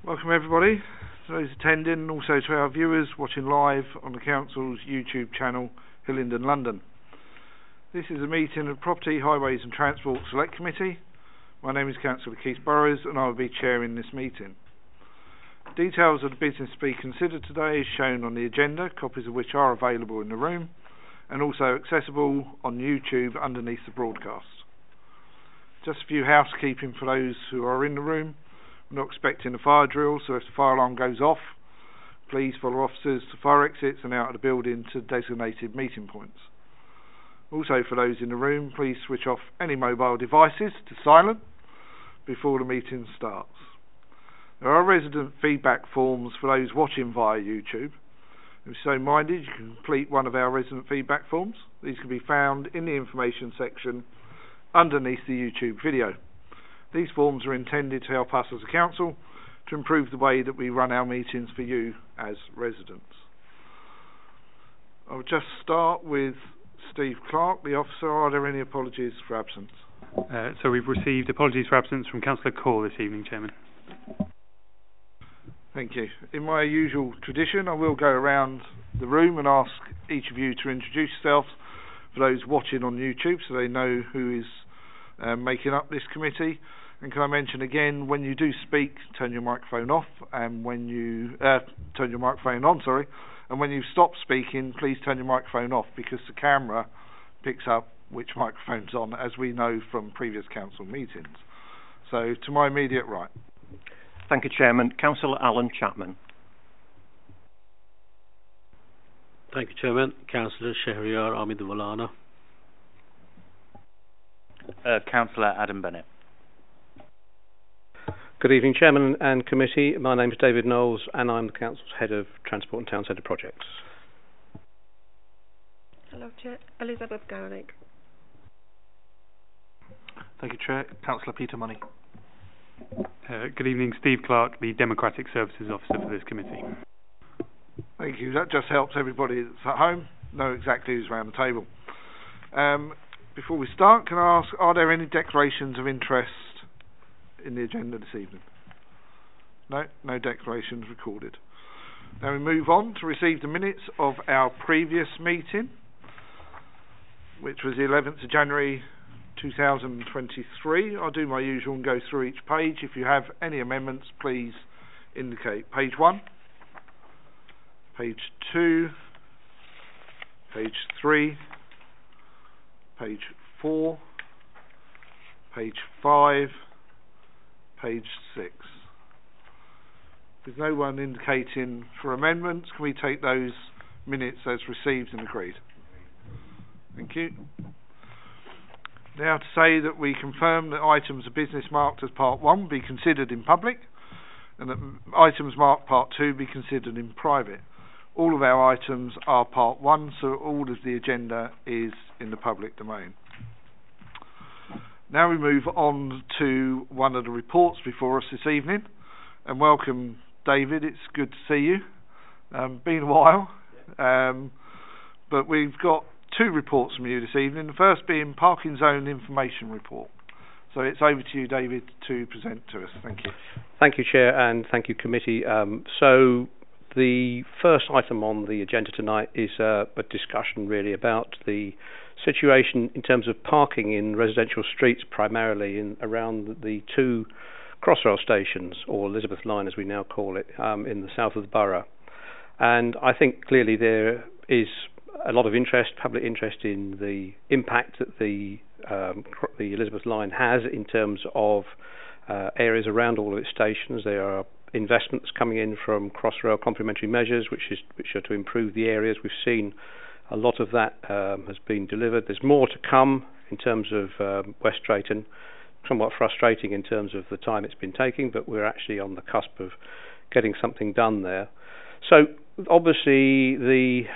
Welcome everybody, to those attending and also to our viewers watching live on the Council's YouTube channel, Hillingdon, London. This is a meeting of Property, Highways and Transport Select Committee. My name is Councillor Keith Burrows and I will be chairing this meeting. Details of the business to be considered today is shown on the agenda, copies of which are available in the room and also accessible on YouTube underneath the broadcast. Just a few housekeeping for those who are in the room. We're not expecting a fire drill, so if the fire alarm goes off, please follow officers to fire exits and out of the building to designated meeting points. Also, for those in the room, please switch off any mobile devices to silent before the meeting starts. There are resident feedback forms for those watching via YouTube. If so minded, you can complete one of our resident feedback forms. These can be found in the information section underneath the YouTube video. These forms are intended to help us as a council to improve the way that we run our meetings for you as residents. I'll just start with Steve Clark, the officer. Are there any apologies for absence? So we've received apologies for absence from Councillor Core this evening, Chairman. Thank you. In my usual tradition, I will go around the room and ask each of you to introduce yourselves for those watching on YouTube so they know who is making up this committee. And can I mention again, when you do speak, turn your microphone off, and when you turn your microphone on, sorry, and when you stop speaking, please turn your microphone off because the camera picks up which microphone's on, as we know from previous council meetings. So, to my immediate right. Thank you, Chairman. Councillor Alan Chapman. Thank you, Chairman. Councillor Shehryar Amidulana. Councillor Adam Bennett. Good evening, Chairman and Committee. My name is David Knowles and I'm the Council's Head of Transport and Town Centre Projects. Hello, Chair. Elizabeth Garnick. Thank you, Chair. Councillor Peter Money. Good evening, Steve Clark, the Democratic Services Officer for this committee. Thank you. That just helps everybody that's at home know exactly who's around the table. Before we start, can I ask, are there any declarations of interest in the agenda this evening? No declarations recorded. Now we move on to receive the minutes of our previous meeting, which was the 11th of January 2023. I'll do my usual and go through each page. If you have any amendments, please indicate. Page 1, page 2, page 3, page 4, page 5, page 6. With no one indicating for amendments, can we take those minutes as received and agreed? Thank you. Now to say that we confirm that items of business marked as Part 1 be considered in public and that items marked Part 2 be considered in private. All of our items are Part 1, so all of the agenda is in the public domain. Now we move on to one of the reports before us this evening, and welcome David, it's good to see you. Been a while, but we've got two reports from you this evening, the first being Parking Zone Information Report. So it's over to you, David, to present to us. Thank you. Thank you, Chair, and thank you, Committee. So the first item on the agenda tonight is a discussion really about the situation in terms of parking in residential streets, primarily around the two Crossrail stations, or Elizabeth Line as we now call it, in the south of the borough. And I think clearly there is a lot of interest, public interest, in the impact that the Elizabeth Line has in terms of areas around all of its stations. There are investments coming in from Crossrail complementary measures which are to improve the areas. We've seen a lot of that has been delivered. There's more to come in terms of West Drayton. Somewhat frustrating in terms of the time it's been taking, but we're actually on the cusp of getting something done there. So obviously the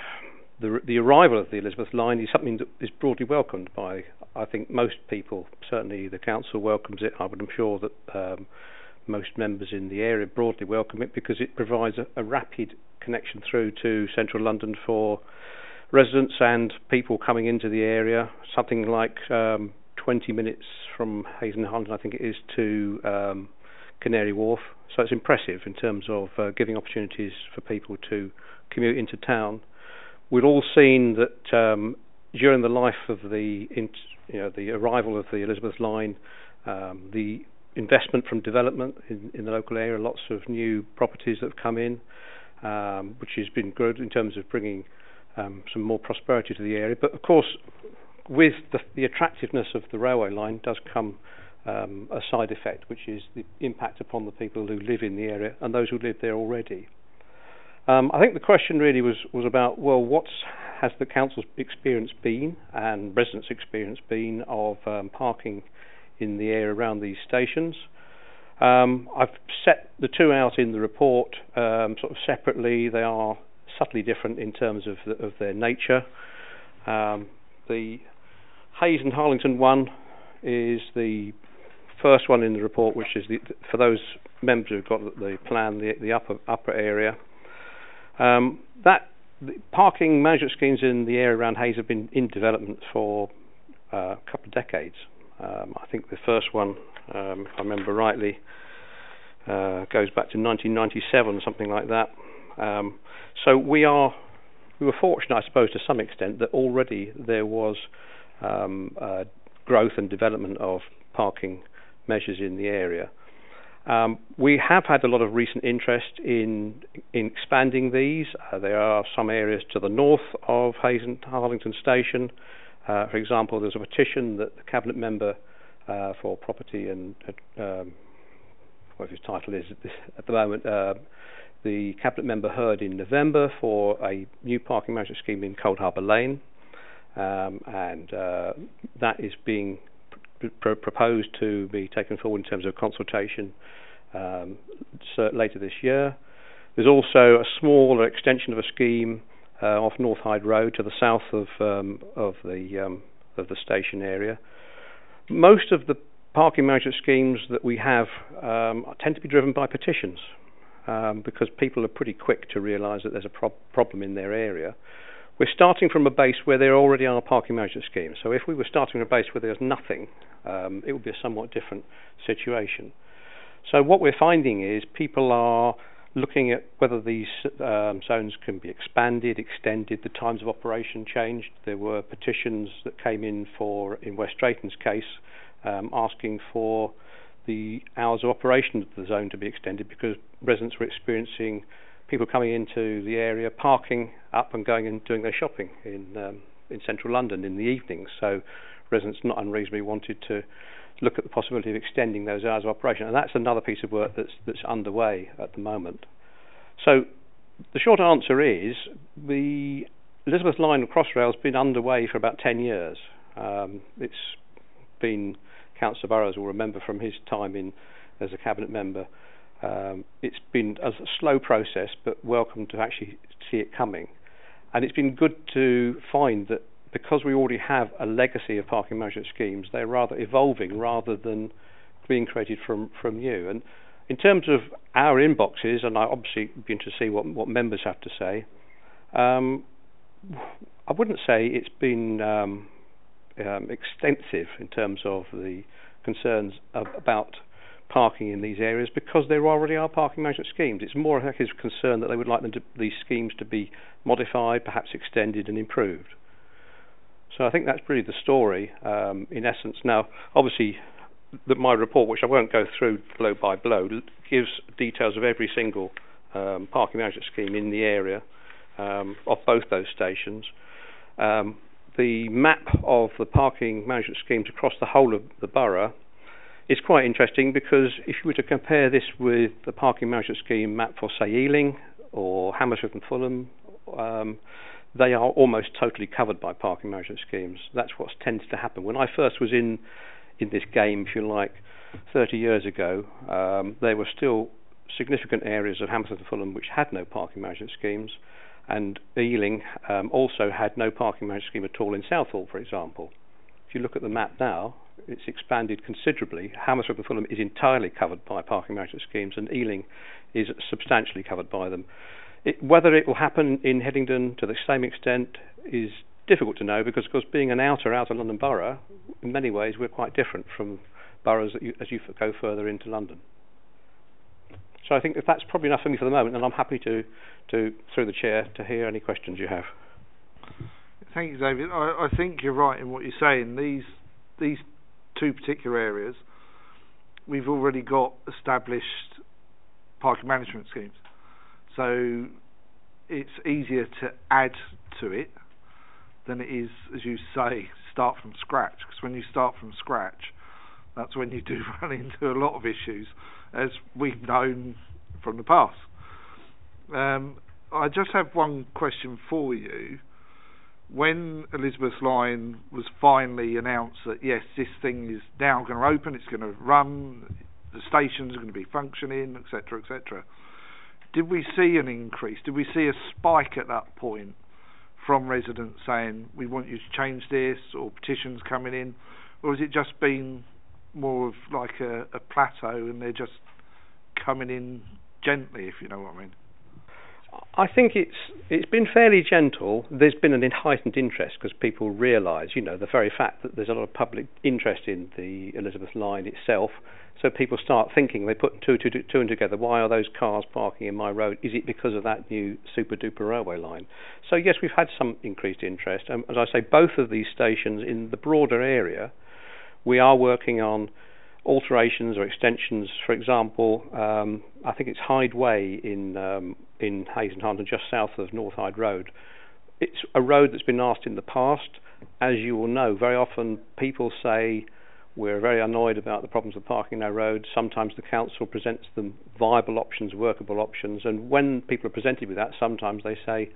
arrival of the Elizabeth Line is something that is broadly welcomed by, I think, most people. Certainly the council welcomes it. I'm sure that most members in the area broadly welcome it because it provides a rapid connection through to central London for residents and people coming into the area. Something like 20 minutes from Hazen Hunt, I think it is, to Canary Wharf. So it's impressive in terms of giving opportunities for people to commute into town. We've all seen that during the life of the arrival of the Elizabeth Line, the investment from development in the local area, lots of new properties that have come in, which has been good in terms of bringing some more prosperity to the area. But of course, with the attractiveness of the railway line does come a side effect, which is the impact upon the people who live in the area and those who live there already. I think the question really was about, well, what has the council's experience been and residents' experience been of parking in the area around these stations. I've set the two out in the report sort of separately. They are subtly different in terms of their nature. The Hayes and Hillingdon one is the first one in the report, which is for those members who've got the plan, the upper area. The parking management schemes in the area around Hayes have been in development for a couple of decades. I think the first one, if I remember rightly, goes back to 1997, something like that. So we were fortunate, I suppose, to some extent, that already there was growth and development of parking measures in the area. We have had a lot of recent interest in expanding these. There are some areas to the north of Hayes and Hillingdon Station. For example, there's a petition that the Cabinet Member for Property and what his title is at the moment, the Cabinet Member heard in November for a new parking management scheme in Cold Harbour Lane, and that is being proposed to be taken forward in terms of consultation later this year. There's also a smaller extension of a scheme off North Hyde Road to the south of the station area. Most of the parking management schemes that we have tend to be driven by petitions because people are pretty quick to realise that there's a problem in their area. We're starting from a base where there already are parking management schemes. So if we were starting from a base where there's nothing, it would be a somewhat different situation. So what we're finding is people are looking at whether these zones can be expanded, extended, the times of operation changed. There were petitions that came in West Drayton's case, asking for the hours of operation of the zone to be extended because residents were experiencing people coming into the area, parking up and going and doing their shopping in central London in the evenings. So residents not unreasonably wanted to look at the possibility of extending those hours of operation, and that's another piece of work that's underway at the moment. So the short answer is the Elizabeth Line of Crossrail has been underway for about 10 years. It's been, Councillor Burrows will remember from his time as a Cabinet Member, it's been a slow process, but welcome to actually see it coming. And it's been good to find that because we already have a legacy of parking management schemes, they're rather evolving rather than being created from new. And in terms of our inboxes, and I obviously be interested to see what members have to say, I wouldn't say it's been extensive in terms of the concerns about parking in these areas because there already are parking management schemes. It's more a concern that they would like these schemes to be modified, perhaps extended and improved. So I think that's really the story in essence. Now, obviously, my report, which I won't go through blow by blow, gives details of every single parking management scheme in the area of both those stations. The map of the parking management schemes across the whole of the borough is quite interesting because if you were to compare this with the parking management scheme map for, say, Ealing or Hammersmith and Fulham, they are almost totally covered by parking management schemes. That's what tends to happen. When I first was in this game, if you like, 30 years ago, there were still significant areas of Hammersmith and Fulham which had no parking management schemes, and Ealing also had no parking management scheme at all in Southall, for example. If you look at the map now, it's expanded considerably. Hammersmith and Fulham is entirely covered by parking management schemes, and Ealing is substantially covered by them. Whether it will happen in Hillingdon to the same extent is difficult to know because, of course, being an outer London borough, in many ways we're quite different from boroughs as you go further into London. So I think that that's probably enough for me for the moment, and I'm happy to through the chair, to hear any questions you have. Thank you, David. I think you're right in what you're saying. These two particular areas, we've already got established parking management schemes. So it's easier to add to it than it is, as you say, start from scratch. Because when you start from scratch, that's when you do run into a lot of issues, as we've known from the past. I just have one question for you. When Elizabeth Line was finally announced that yes, this thing is now going to open, it's going to run, the stations are going to be functioning, etc., etc., did we see an increase? Did we see a spike at that point from residents saying we want you to change this, or petitions coming in, or has it just been more of like a plateau and they're just coming in gently, if you know what I mean? I think it's been fairly gentle. There's been an heightened interest because people realise, the very fact that there's a lot of public interest in the Elizabeth Line itself. So people start thinking, they put two and together. Why are those cars parking in my road? Is it because of that new super duper railway line? So yes, we've had some increased interest. As I say, both of these stations in the broader area, we are working on alterations or extensions. For example, I think it's Hyde Way in Hillingdon, just south of North Hyde Road. It's a road that's been asked in the past. As you will know, very often people say we're very annoyed about the problems of parking our road. Sometimes the council presents them viable options, workable options, and when people are presented with that, sometimes they say,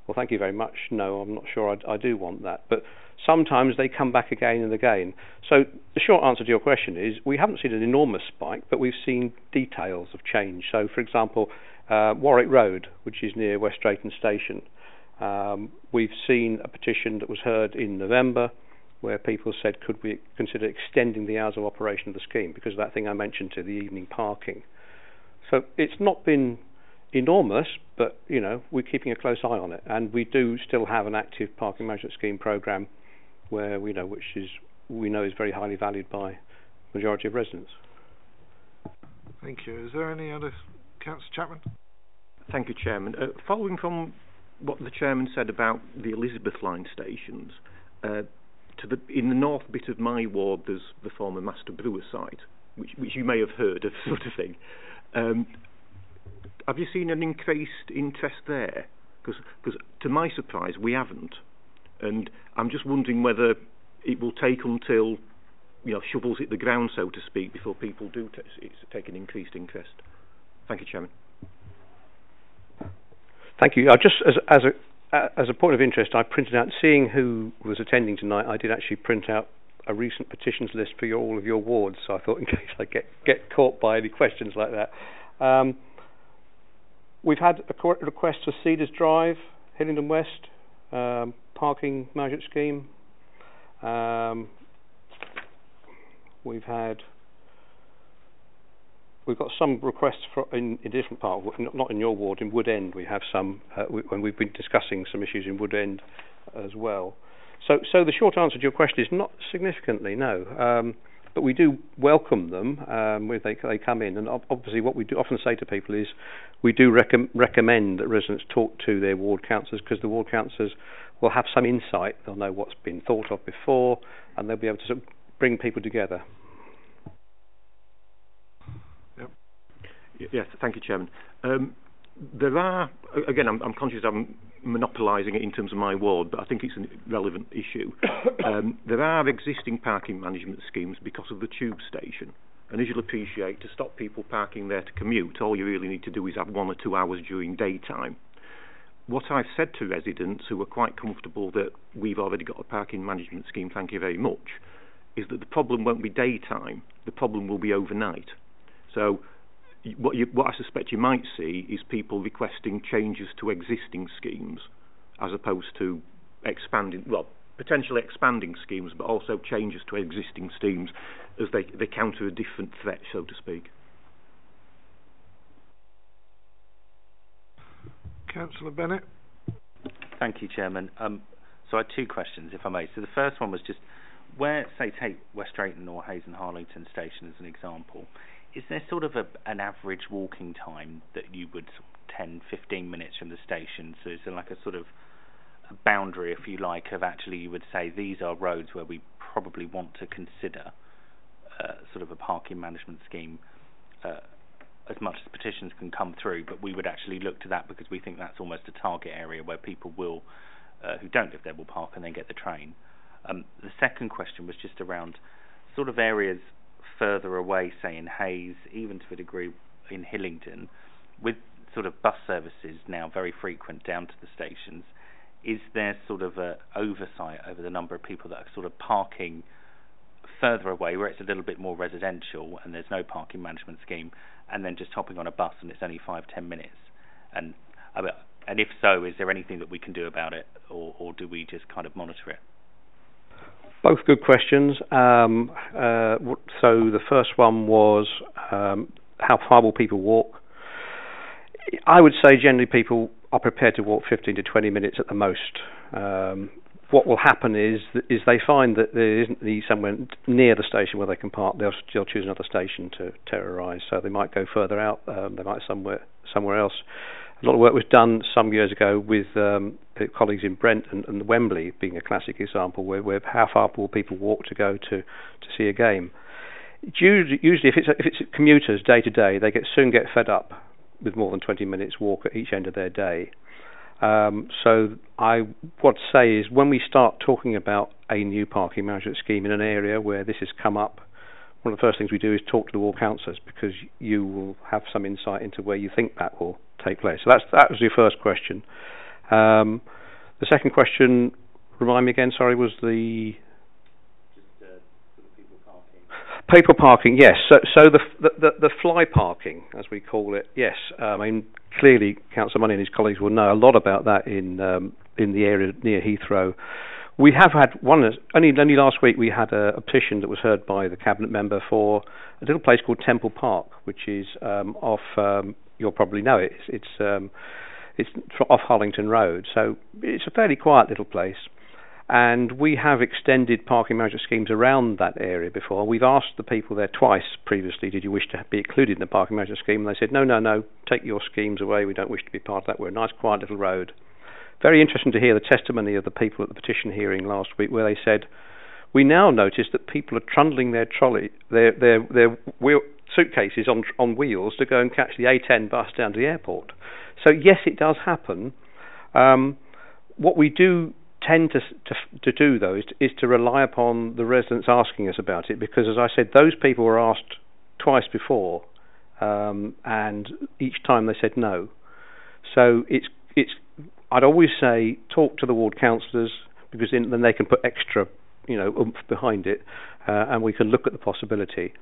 well, thank you very much, no, I'm not sure I do want that. But sometimes they come back again and again. So the short answer to your question is we haven't seen an enormous spike, but we've seen details of change. So, for example, Warwick Road, which is near West Drayton Station, we've seen a petition that was heard in November where people said, could we consider extending the hours of operation of the scheme because of that thing I mentioned to the evening parking. So it's not been enormous, but we're keeping a close eye on it, and we do still have an active parking management scheme programme where we know is very highly valued by the majority of residents. Thank you. Is there any other, Councillor Chapman? Thank you, Chairman. Following from what the Chairman said about the Elizabeth Line stations, in the north bit of my ward there's the former Master Brewer site, which you may have heard of, sort of thing. Have you seen an increased interest there? Because to my surprise we haven't, and I'm just wondering whether it will take until shovels hit the ground, so to speak, before people do take an increased interest. Thank you, Chairman. Thank you. Just as a point of interest, I printed out, seeing who was attending tonight, I did actually print out a recent petitions list for all of your wards, so I thought in case I get caught by any questions like that. We've had a request for Cedars Drive, Hillingdon West, parking management scheme. We've got some requests in a different part, not in your ward, in Wood End. We have some, when we've been discussing some issues in Wood End as well. So the short answer to your question is not significantly, no. But we do welcome them when they come in. And obviously what we do often say to people is we do recommend that residents talk to their ward councillors, because the ward councillors will have some insight. They'll know what's been thought of before, and they'll be able to sort of bring people together. Yes, thank you, Chairman. There are, again, I'm conscious I'm monopolising it in terms of my ward, but I think it's a relevant issue. There are existing parking management schemes because of the tube station, and as you'll appreciate, to stop people parking there to commute, all you really need to do is have 1 or 2 hours during daytime. What I've said to residents who are quite comfortable that we've already got a parking management scheme, thank you very much, is that the problem won't be daytime, the problem will be overnight. So what I suspect you might see is people requesting changes to existing schemes as opposed to potentially expanding schemes, but also changes to existing schemes as they counter a different threat, so to speak. Councillor Bennett. Thank you, Chairman. So I had 2 questions, if I may. So the first one was just where, say, take West Drayton or Hayes and Harlington Station as an example. is there sort of an average walking time that you would 10, 15 minutes from the station? So is there like a sort of a boundary, if you like, of actually you would say these are roads where we probably want to consider sort of a parking management scheme as much as petitions can come through, but we would actually look to that because we think that's almost a target area where people will, who don't live there, will park and then get the train. The second question was just around sort of areas further away, say in Hayes, even to a degree in Hillingdon, with sort of bus services now very frequent down to the stations. Is there sort of a oversight over the number of people that are sort of parking further away where it's a little bit more residential and there's no parking management scheme, and then just hopping on a bus and it's only 5-10 minutes? And if so, is there anything that we can do about it, or do we just kind of monitor it? Both good questions. So the first one was how far will people walk? I would say generally people are prepared to walk 15 to 20 minutes at the most. What will happen is they find that there isn't somewhere near the station where they can park. They'll choose another station to terrorise. So they might go further out. They might somewhere else. A lot of work was done some years ago with colleagues in Brent and Wembley being a classic example, where how far will people walk to go to see a game. Usually, if it's commuters day to day, they soon get fed up with more than 20 minutes walk at each end of their day. So what I'd say is when we start talking about a new parking management scheme in an area where this has come up, one of the first things we do is talk to the ward councillors, because you will have some insight into where you think that will take place. So that was your first question. The second question, remind me again, sorry, was the... People parking, yes. So the fly parking, as we call it, yes. I mean, clearly, Councillor Money and his colleagues will know a lot about that in the area near Heathrow. We have had one. Only last week we had a petition that was heard by the cabinet member for a little place called Temple Park, which is off. You'll probably know it. It's off Hillingdon Road. So it's a fairly quiet little place. And we have extended parking management schemes around that area before. We've asked the people there twice previously, did you wish to be included in the parking management scheme? And they said, no, take your schemes away. We don't wish to be part of that. We're a nice, quiet little road. Very interesting to hear the testimony of the people at the petition hearing last week, where they said, we now notice that people are trundling their suitcases on wheels to go and catch the A10 bus down to the airport. So yes, it does happen. What we do tend to do, though, is to rely upon the residents asking us about it, because, as I said, those people were asked twice before, and each time they said no. So it's I'd always say talk to the ward councillors, because then they can put extra oomph behind it, and we can look at the possibility.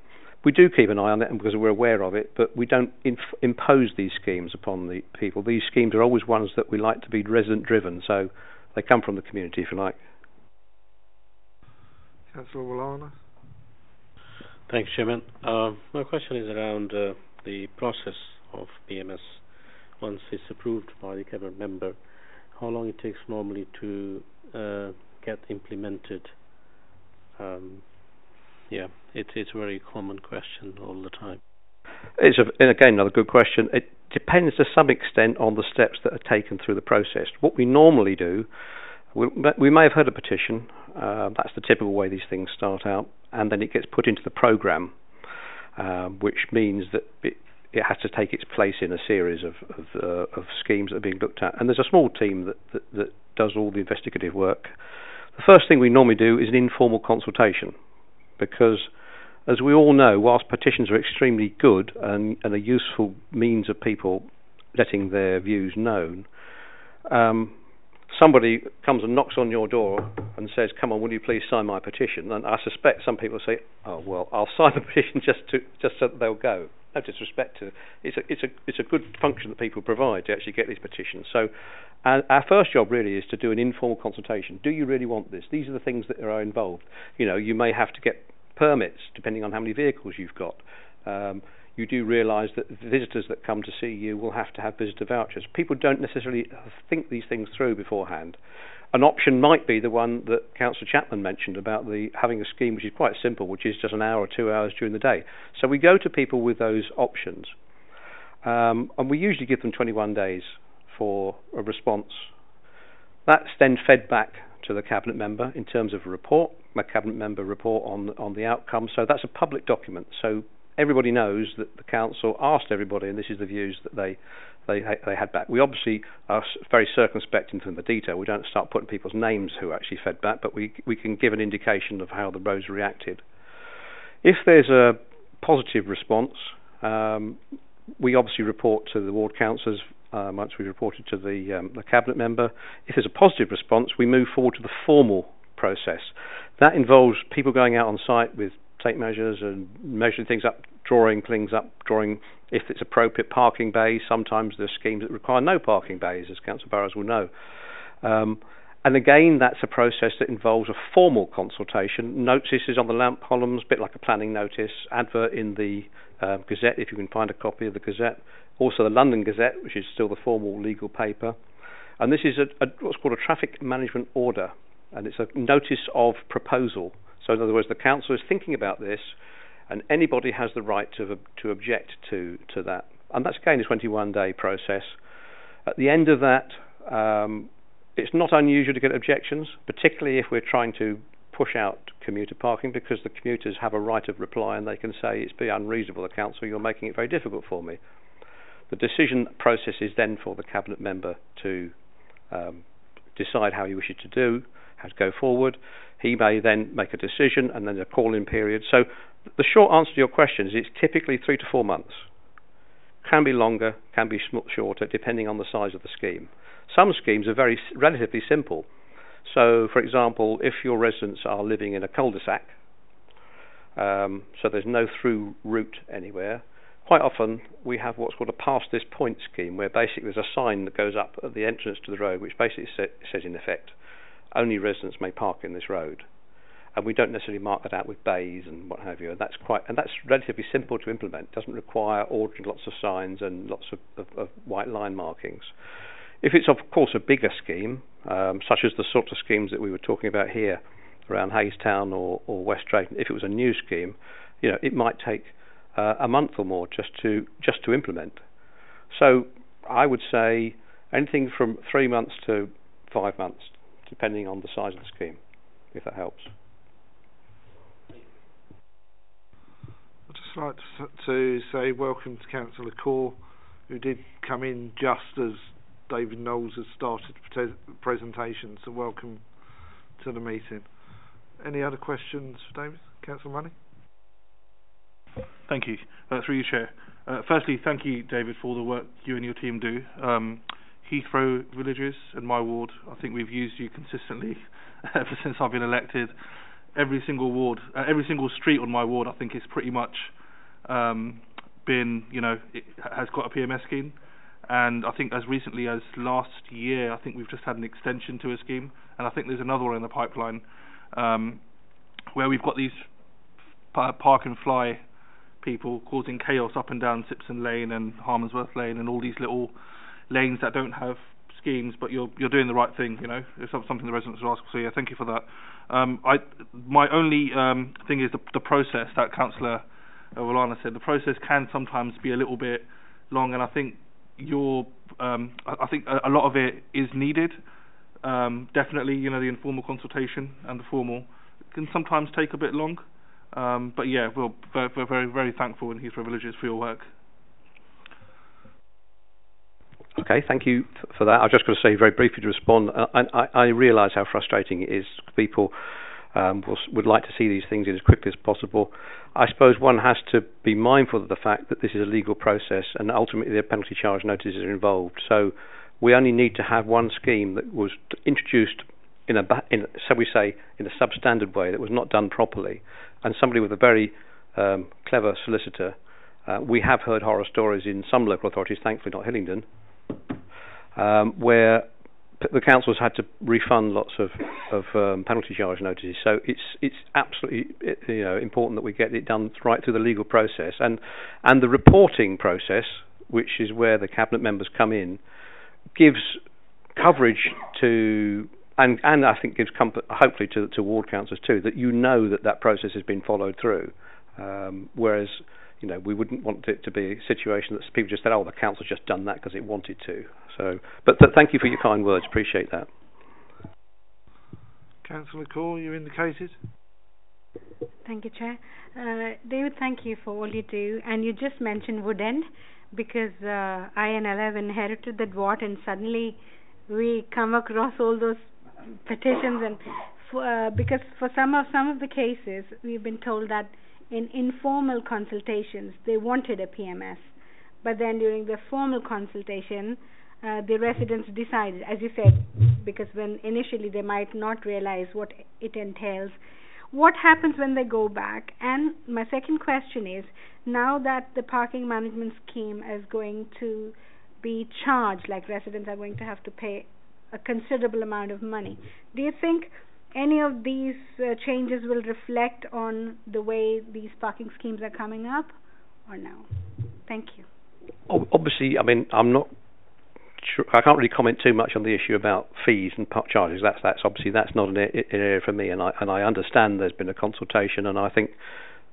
We do keep an eye on it because we're aware of it, but we don't impose these schemes upon the people. These schemes are always ones that we like to be resident driven, so they come from the community, if you like. Councillor Wallana. Thanks, Chairman. My question is around the process of PMS. Once it's approved by the cabinet member, how long it takes normally to get implemented? It's a very common question all the time. And again, another good question. It depends to some extent on the steps that are taken through the process. What we normally do, we may have heard a petition. That's the typical way these things start out, and then it gets put into the programme, which means that it has to take its place in a series of schemes that are being looked at. And there's a small team that does all the investigative work. The first thing we normally do is an informal consultation, because, as we all know, whilst petitions are extremely good and a useful means of people letting their views known, somebody comes and knocks on your door and says, come on, will you please sign my petition? And I suspect some people say, oh, well, I'll sign the petition just so that they'll go. No disrespect to it's a good function that people provide to actually get these petitions. So our first job really is to do an informal consultation. Do you really want this? These are the things that are involved. You may have to get permits depending on how many vehicles you've got. You do realise that visitors that come to see you will have to have visitor vouchers. People don't necessarily think these things through beforehand. an option might be the one that Councillor Chapman mentioned about having a scheme which is quite simple, which is just an hour or 2 hours during the day. So we go to people with those options, and we usually give them 21 days for a response. That's then fed back to the Cabinet member in terms of a report, a Cabinet member report on the outcome. So that's a public document. So everybody knows that the Council asked everybody, and this is the views that they had back. We obviously are very circumspect into the detail. We don't start putting people's names who actually fed back, but we can give an indication of how the roads reacted. If there's a positive response, we obviously report to the ward councillors once we've reported to the Cabinet member. If there's a positive response, we move forward to the formal process. That involves people going out on site with tape measures and measuring things up, drawing things up, drawing, if it's appropriate, parking bays. Sometimes there's schemes that require no parking bays, as Councillor Burrows will know. And again, that's a process that involves a formal consultation. Notices on the lamp columns, a bit like a planning notice, advert in the Gazette, if you can find a copy of the Gazette. Also the London Gazette, which is still the formal legal paper. And this is what's called a traffic management order, and it's a notice of proposal. So in other words, the council is thinking about this, and anybody has the right to object to that. And that's again a 21-day process. At the end of that, it's not unusual to get objections, particularly if we're trying to push out commuter parking, because the commuters have a right of reply and they can say, it's been unreasonable, the council, you're making it very difficult for me. The decision process is then for the Cabinet member to decide how he wishes to do, how to go forward. He may then make a decision and then a call-in period. So the short answer to your question is it's typically 3 to 4 months. Can be longer, can be shorter, depending on the size of the scheme. Some schemes are relatively simple. So, for example, if your residents are living in a cul-de-sac, so there's no through route anywhere, quite often we have what's called a past this point scheme, where basically there's a sign that goes up at the entrance to the road, which basically says in effect, only residents may park in this road. And we don't necessarily mark that out with bays and what have you. And that's relatively simple to implement. It doesn't require ordering lots of signs and lots of white line markings. If it's of course a bigger scheme, such as the sort of schemes that we were talking about here around Haystown or West Drayton, if it was a new scheme, it might take a month or more just to implement. So I would say anything from 3 months to 5 months, depending on the size of the scheme, if that helps. I'd just like to say welcome to Councillor Core, who did come in just as David Knowles has started the presentation, so welcome to the meeting. Any other questions for David? Councillor Money? Thank you. Through you, Chair. Firstly, thank you, David, for all the work you and your team do. Heathrow Villages and my ward, I think we've used you consistently ever since I've been elected. Every single ward, every single street on my ward, I think is pretty much it has got a PMS scheme. And I think as recently as last year, I think we've just had an extension to a scheme, and I think there's another one in the pipeline where we've got these park and fly people causing chaos up and down Sipson Lane and Harmonsworth Lane and all these little lanes that don't have schemes, but you're doing the right thing. It's something the residents are asking. So yeah, thank you for that. My only thing is the process that Councillor Wallana said. The process can sometimes be a little bit long, and I think I think a lot of it is needed. Definitely, the informal consultation and the formal can sometimes take a bit long. But yeah, we're very, very thankful in Heathrow Villages for your work. Okay, thank you for that. I've just got to say very briefly to respond. I realise how frustrating it is. People would like to see these things in as quickly as possible. I suppose one has to be mindful of the fact that this is a legal process, and ultimately the penalty charge notices are involved. So we only need to have one scheme that was introduced in a substandard way that was not done properly, and somebody with a very clever solicitor. We have heard horror stories in some local authorities, thankfully not Hillingdon, where the councils had to refund lots of penalty charge notices. So it's absolutely important that we get it done right through the legal process, and the reporting process, which is where the Cabinet members come in, gives coverage to and I think gives comfort, hopefully, to ward councillors too, that you know that process has been followed through. Whereas, we wouldn't want it to be a situation that people just said, "Oh, the council's just done that because it wanted to." So, but thank you for your kind words. Appreciate that. Councillor Core, you indicated. Thank you, Chair. David, thank you for all you do. And you just mentioned Woodend, because I and Ella have inherited that ward, and suddenly we come across all those petitions, and because for some of the cases, we've been told that in informal consultations they wanted a PMS, but then during the formal consultation, the residents decided, as you said, because when initially they might not realize what it entails. What happens when they go back? And my second question is, now that the parking management scheme is going to be charged, like residents are going to have to pay a considerable amount of money, do you think any of these changes will reflect on the way these parking schemes are coming up, or no? Thank you. Obviously, I mean, I'm not sure, I can't really comment too much on the issue about fees and charges. That's obviously not an area for me, and I understand there's been a consultation, and I think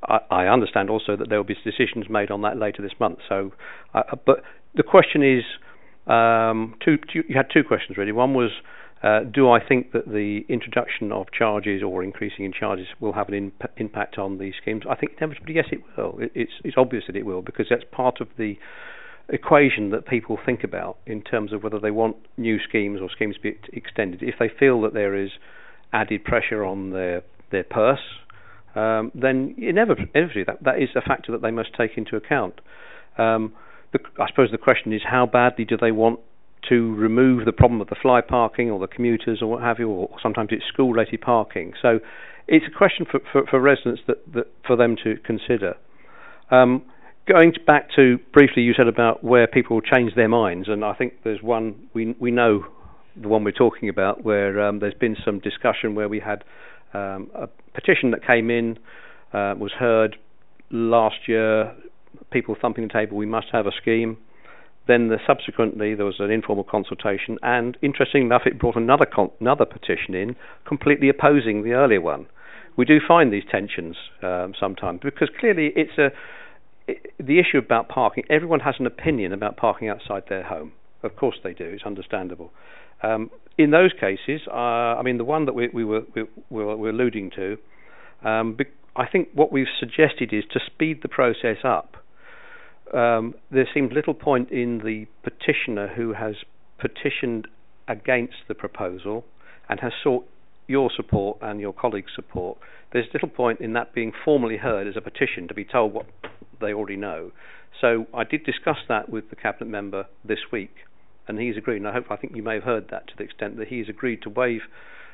I understand also that there will be decisions made on that later this month. So, but the question is, you had two questions really. One was, do I think that the introduction of charges or increasing in charges will have an impact on these schemes? I think inevitably yes, it will. It's obvious that it will, because that's part of the equation that people think about in terms of whether they want new schemes or schemes to be extended. If they feel that there is added pressure on their purse, then inevitably that is a factor that they must take into account. I suppose the question is, how badly do they want to remove the problem of the fly parking or the commuters or what have you, or sometimes it's school-related parking. So it's a question for residents that for them to consider. Going back to briefly, you said about where people change their minds, and I think there's one we know, the one we're talking about, where there's been some discussion where we had a petition that came in, was heard last year, people thumping the table, we must have a scheme. Then subsequently there was an informal consultation, and interestingly enough, it brought another petition in, completely opposing the earlier one. We do find these tensions sometimes, because clearly the issue about parking, everyone has an opinion about parking outside their home. Of course they do, it's understandable. In those cases, I mean the one that we were alluding to, I think what we've suggested is to speed the process up. There seems little point in the petitioner who has petitioned against the proposal and has sought your support and your colleagues' support. There's little point in that being formally heard as a petition to be told what they already know. So I did discuss that with the cabinet member this week, and he's agreed. And I think you may have heard that, to the extent that he's agreed to waive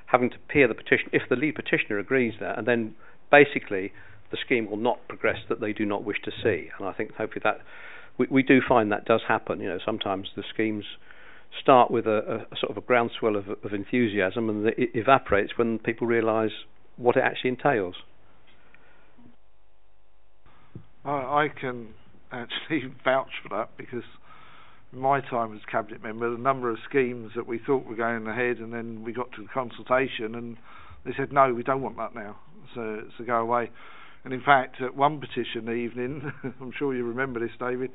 having to peer the petition if the lead petitioner agrees that, and then basically the scheme will not progress that they do not wish to see. And I think hopefully that we do find that does happen. You know, sometimes the schemes start with a sort of a groundswell of enthusiasm, and it evaporates when people realise what it actually entails. I can actually vouch for that, because in my time as cabinet member, the number of schemes that we thought were going ahead, and then we got to the consultation and they said, no, we don't want that now, so go away. And in fact, at one petition evening, I'm sure you remember this, David,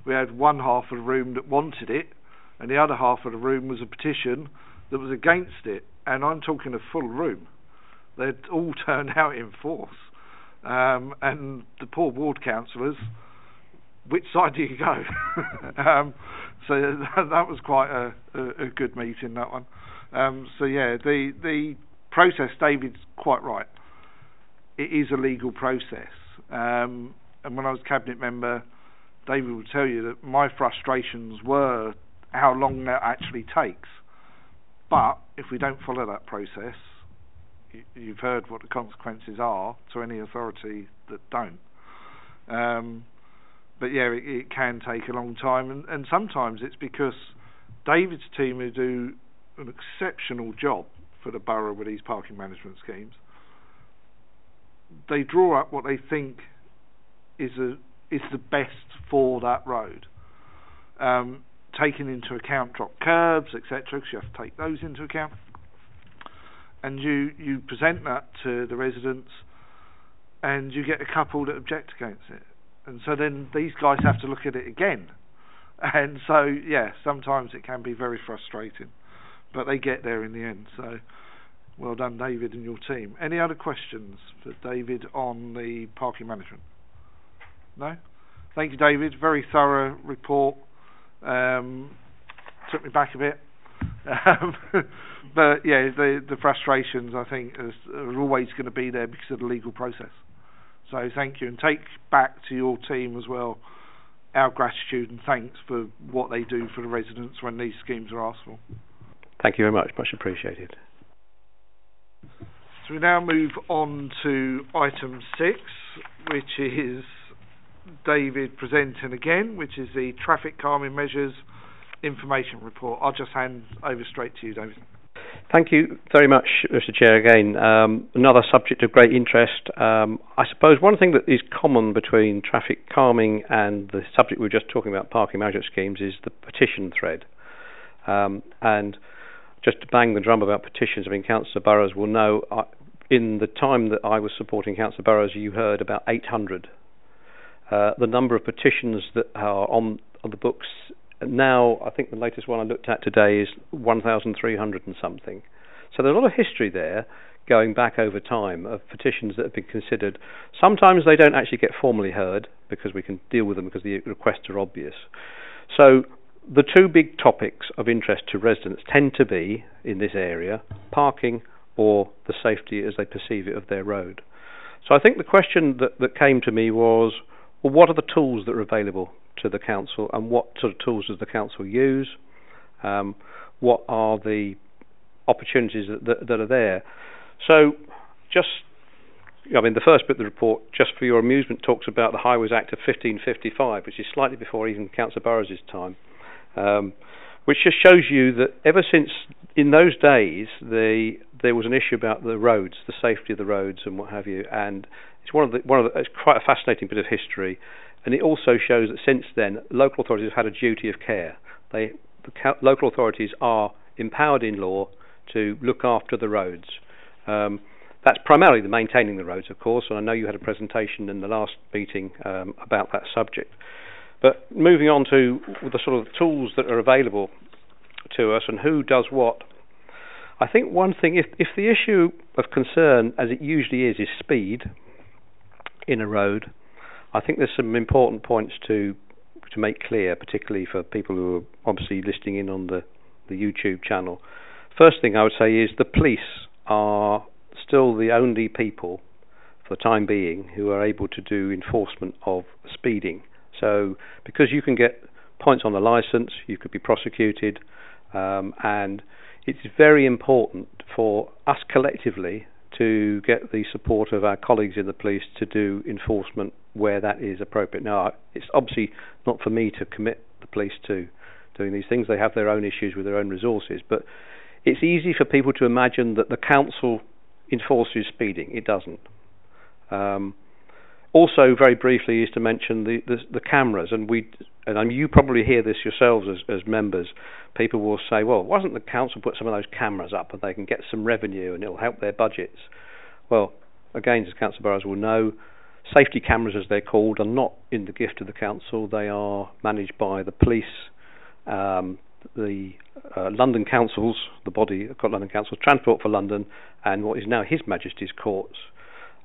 we had one half of the room that wanted it, and the other half of the room was a petition that was against it. And I'm talking a full room. They'd all turned out in force. And the poor ward councillors, which side do you go? So that was quite a good meeting, that one. So yeah, the process, David's quite right. It is a legal process. And when I was cabinet member, David would tell you that my frustrations were how long that actually takes. But if we don't follow that process, you've heard what the consequences are to any authority that don't. But yeah, it can take a long time, and sometimes it's because David's team who do an exceptional job for the borough with these parking management schemes. They draw up what they think is the best for that road, taking into account drop curbs, etc., because you have to take those into account. and you present that to the residents, and you get a couple that object against it, and so then these guys have to look at it again, and so yeah, sometimes it can be very frustrating, but they get there in the end. So well done, David, and your team. Any other questions for David on the parking management? No? Thank you, David. Very thorough report. Took me back a bit. But yeah, the frustrations, I think, are always going to be there because of the legal process. So thank you, and take back to your team as well our gratitude and thanks for what they do for the residents when these schemes are asked for. Thank you very much. Much appreciated. So we now move on to item 6, which is David presenting again, which is the traffic calming measures information report. I'll just hand over straight to you, David. Thank you very much, Mr. Chair, again. Another subject of great interest. I suppose one thing that is common between traffic calming and the subject we were just talking about, parking management schemes, is the petition thread. And just to bang the drum about petitions, I mean, Councillor Burrows will know, in the time that I was supporting Councillor Burrows, you heard about 800. The number of petitions that are on the books now, I think the latest one I looked at today is 1,300 and something. So there's a lot of history there going back over time of petitions that have been considered. Sometimes they don't actually get formally heard because we can deal with them because the requests are obvious. So the two big topics of interest to residents tend to be, in this area, parking or the safety as they perceive it of their road. So I think the question that came to me was, well, what are the tools that are available to the council, and what sort of tools does the council use? What are the opportunities that are there? So just, I mean, the first bit of the report, just for your amusement, talks about the Highways Act of 1555, which is slightly before even Councillor Burrows' time, which just shows you that ever since, in those days, there was an issue about the roads, the safety of the roads and what have you, and it's it's quite a fascinating bit of history. And it also shows that since then, local authorities have had a duty of care. Local authorities are empowered in law to look after the roads. That's primarily the maintaining the roads, of course, and I know you had a presentation in the last meeting about that subject. But moving on to the sort of tools that are available to us and who does what, I think one thing, if the issue of concern, as it usually is speed in a road, I think there's some important points to make clear, particularly for people who are obviously listening in on the YouTube channel. First thing I would say is the police are still the only people, for the time being, who are able to do enforcement of speeding. So because you can get points on the licence, you could be prosecuted, and it's very important for us collectively to get the support of our colleagues in the police to do enforcement where that is appropriate. Now, it's obviously not for me to commit the police to doing these things. They have their own issues with their own resources, but it's easy for people to imagine that the council enforces speeding. It doesn't. Also, very briefly, is to mention the cameras, and you probably hear this yourselves as members. People will say, well, why doesn't the council put some of those cameras up and they can get some revenue and it'll help their budgets? Well, again, as Councillor Burrows will know, safety cameras, as they're called, are not in the gift of the council. They are managed by the police, the London councils, the body of London Council, Transport for London, and what is now His Majesty's Courts.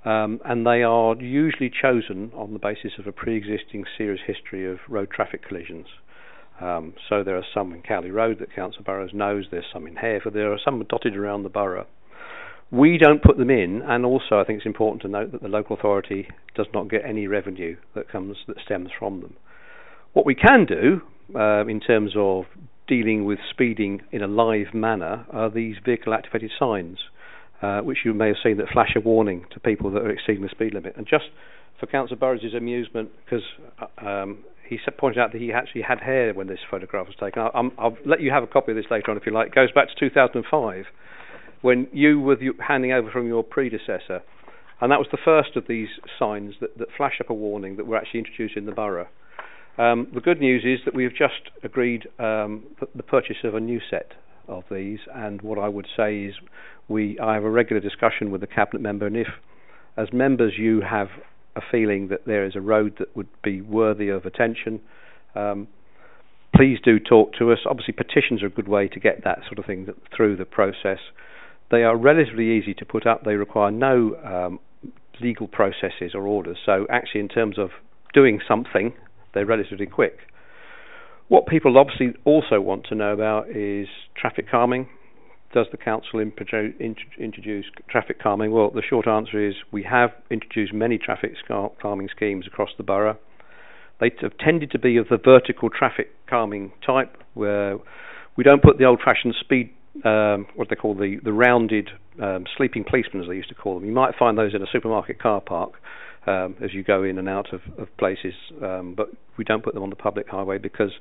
And they are usually chosen on the basis of a pre-existing serious history of road traffic collisions. So there are some in Cowley Road that Councillor Burrows knows, there's some in Hereford, there are some dotted around the borough. We don't put them in, and also I think it's important to note that the local authority does not get any revenue that stems from them. What we can do in terms of dealing with speeding in a live manner are these vehicle activated signs, which you may have seen that flash a warning to people that are exceeding the speed limit. And just for Councillor Burrows' amusement, because he pointed out that he actually had hair when this photograph was taken. I'll let you have a copy of this later on if you like. It goes back to 2005, when you were handing over from your predecessor, and that was the first of these signs that flash up a warning that were actually introduced in the borough. The good news is that we have just agreed the purchase of a new set of these, and what I would say is I have a regular discussion with the cabinet member, and if, as members, you have a feeling that there is a road that would be worthy of attention, please do talk to us. Obviously, petitions are a good way to get that sort of thing through the process. They are relatively easy to put up. They require no legal processes or orders. So actually, in terms of doing something, they're relatively quick. What people obviously also want to know about is traffic calming. Does the council introduce traffic calming? Well, the short answer is we have introduced many traffic calming schemes across the borough. They have tended to be of the vertical traffic calming type, where we don't put the old-fashioned speed, what they call the rounded sleeping policemen, as they used to call them. You might find those in a supermarket car park as you go in and out of places, but we don't put them on the public highway because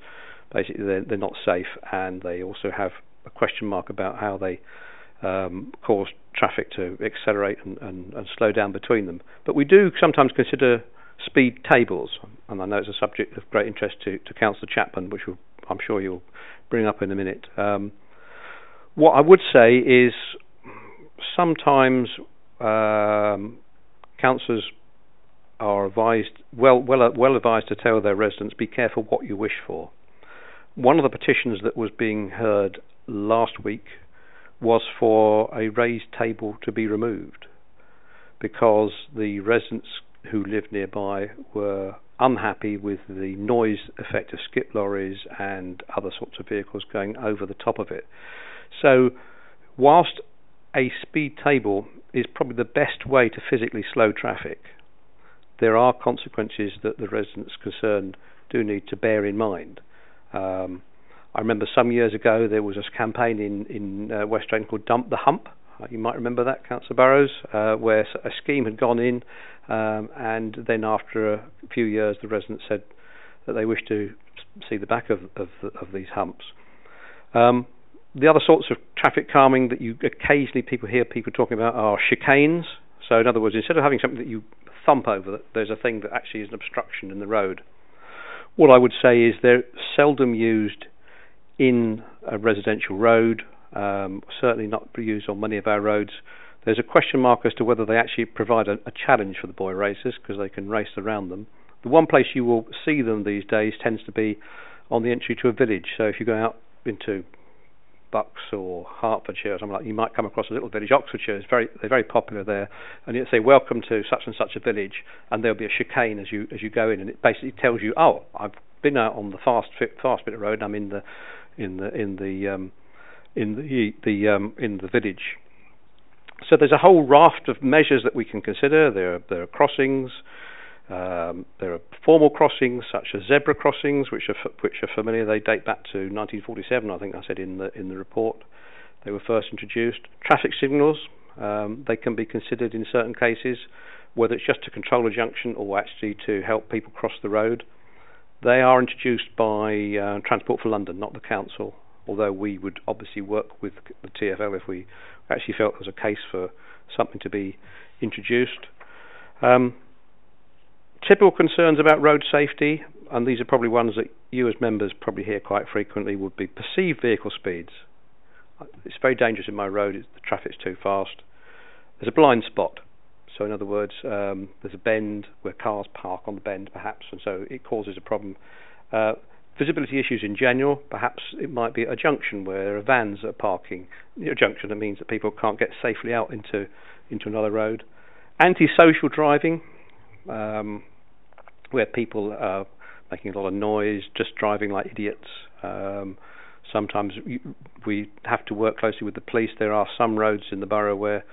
basically they're not safe, and they also have a question mark about how they cause traffic to accelerate and slow down between them. But we do sometimes consider speed tables, and I know it's a subject of great interest to Councillor Chapman, which I'm sure you'll bring up in a minute. What I would say is sometimes councillors are advised, well advised to tell their residents, be careful what you wish for. One of the petitions that was being heard last week was for a raised table to be removed because the residents who lived nearby were unhappy with the noise effect of skip lorries and other sorts of vehicles going over the top of it. So whilst a speed table is probably the best way to physically slow traffic, there are consequences that the residents concerned do need to bear in mind. I remember some years ago there was a campaign in West Drayton called Dump the Hump. You might remember that, Councillor Burrows, where a scheme had gone in, and then after a few years the residents said that they wished to see the back of these humps. The other sorts of traffic calming that you occasionally hear people talking about are chicanes. So in other words, instead of having something that you thump over, there's a thing that actually is an obstruction in the road. What I would say is they're seldom used in a residential road, certainly not used on many of our roads. There's a question mark as to whether they actually provide a challenge for the boy racers, because they can race around them. The one place you will see them these days tends to be on the entry to a village. So if you go out into Bucks or Hertfordshire or something like that, you might come across a little village. Oxfordshire they're very popular there, and you say welcome to such and such a village, and there'll be a chicane as you go in, and it basically tells you, oh, I've been out on the fast bit of road, and I'm in the village. So there's a whole raft of measures that we can consider. There are crossings. There are formal crossings such as zebra crossings, which are familiar. They date back to 1947, I think I said in the report. They were first introduced. Traffic signals, they can be considered in certain cases, whether it's just to control a junction or actually to help people cross the road. They are introduced by Transport for London, not the council, although we would obviously work with the TfL if we actually felt there was a case for something to be introduced. Typical concerns about road safety, and these are probably ones that you as members probably hear quite frequently, would be perceived vehicle speeds. It's very dangerous in my road, the traffic's too fast. There's a blind spot. So in other words, there's a bend where cars park on the bend perhaps, and so it causes a problem. Visibility issues in general, perhaps it might be a junction where there are vans that are parking. A junction that means that people can't get safely out into another road. Antisocial driving, where people are making a lot of noise, just driving like idiots. Sometimes we have to work closely with the police. There are some roads in the borough where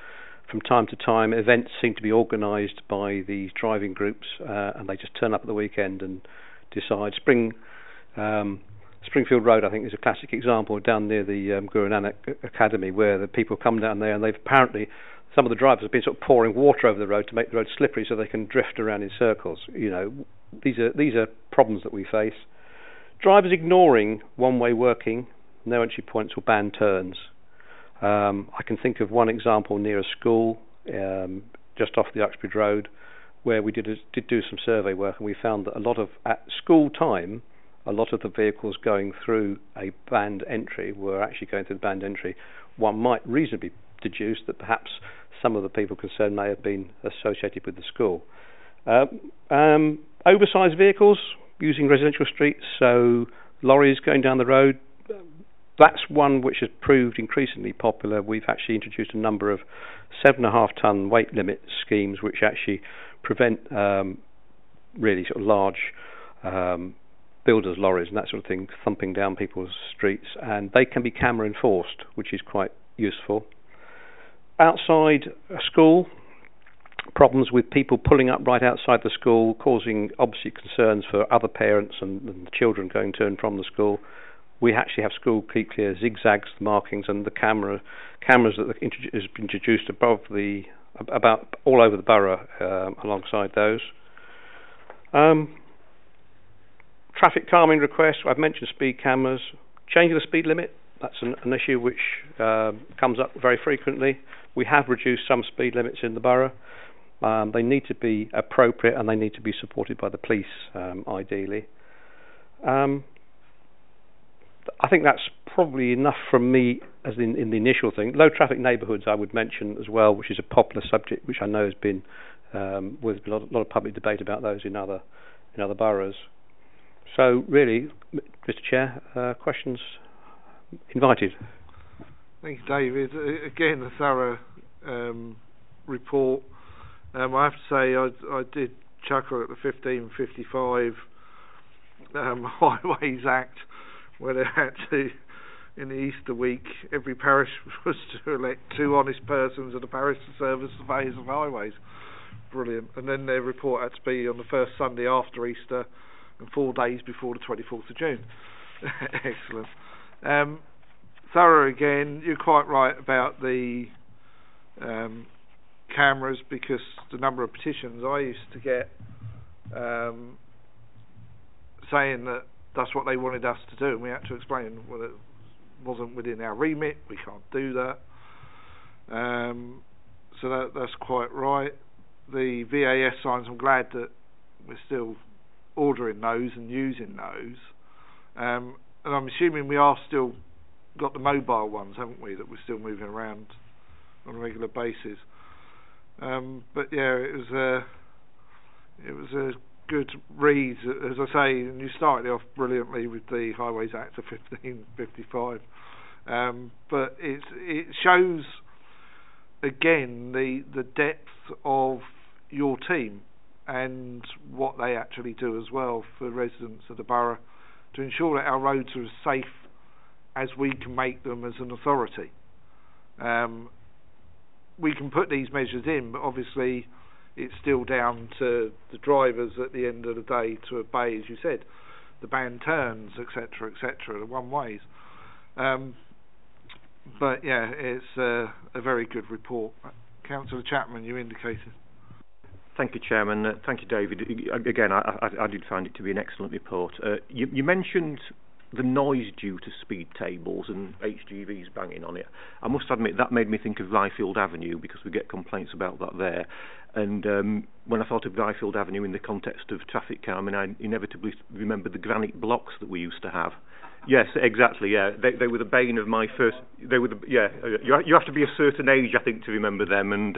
from time to time events seem to be organised by these driving groups, and they just turn up at the weekend and decide. Springfield Road, I think, is a classic example down near the Guru Nanak Academy, where the people come down there and they've apparently, some of the drivers have been sort of pouring water over the road to make the road slippery so they can drift around in circles. You know, these are problems that we face. Drivers ignoring one-way working, no entry points or banned turns. I can think of one example near a school, just off the Uxbridge Road, where we did do some survey work, and we found that at school time, a lot of the vehicles going through a banned entry were actually going through the banned entry. One might reasonably deduced that perhaps some of the people concerned may have been associated with the school. Oversized vehicles using residential streets, so lorries going down the road, that's one which has proved increasingly popular. We've actually introduced a number of 7.5-ton weight limit schemes which actually prevent really sort of large builders' lorries and that sort of thing thumping down people's streets, and they can be camera enforced, which is quite useful. Outside a school, problems with people pulling up right outside the school, causing obviously concerns for other parents and the children going to and from the school. We actually have school keep clear zigzags, markings, and the cameras that has been introduced about all over the borough alongside those. Traffic calming requests. I've mentioned speed cameras. Changing the speed limit. That's an issue which comes up very frequently. We have reduced some speed limits in the borough. They need to be appropriate and they need to be supported by the police, ideally. I think that's probably enough from me as in the initial thing. Low traffic neighbourhoods I would mention as well, which is a popular subject which I know has been with a lot of public debate about those in other boroughs. So really, Mr. Chair, questions invited. Thank you, David. Again, a thorough report. I have to say I did chuckle at the 1555 Highways Act, where they had to, in the Easter week, every parish was to elect 2 honest persons and a parish to serve as surveyors of highways. Brilliant. And then their report had to be on the first Sunday after Easter and 4 days before the 24th of June. Excellent. Thorough again. You're quite right about the cameras, because the number of petitions I used to get saying that that's what they wanted us to do, and we had to explain, well, it wasn't within our remit, we can't do that. So that's quite right. The VAS signs, I'm glad that we're still ordering those and using those. And I'm assuming we are still got the mobile ones, haven't we, that we're still moving around on a regular basis. But yeah, it was a good read, as I say, and you started off brilliantly with the Highways Act of 1555. But it shows again the depth of your team and what they actually do as well for residents of the borough to ensure that our roads are as safe as we can make them as an authority. We can put these measures in, but obviously it's still down to the drivers at the end of the day to obey, as you said, the band turns, etc., the one-ways. But yeah, it's a very good report. Councillor Chapman, you indicated. Thank you, Chairman. Thank you, David. Again, I did find it to be an excellent report. You mentioned the noise due to speed tables and HGVs banging on it. I must admit that made me think of Ryfield Avenue, because we get complaints about that there. And when I thought of Ryfield Avenue in the context of traffic calming, I inevitably remembered the granite blocks that we used to have. Yes, exactly. Yeah, they were the bane of my first. They were you have to be a certain age, I think, to remember them. And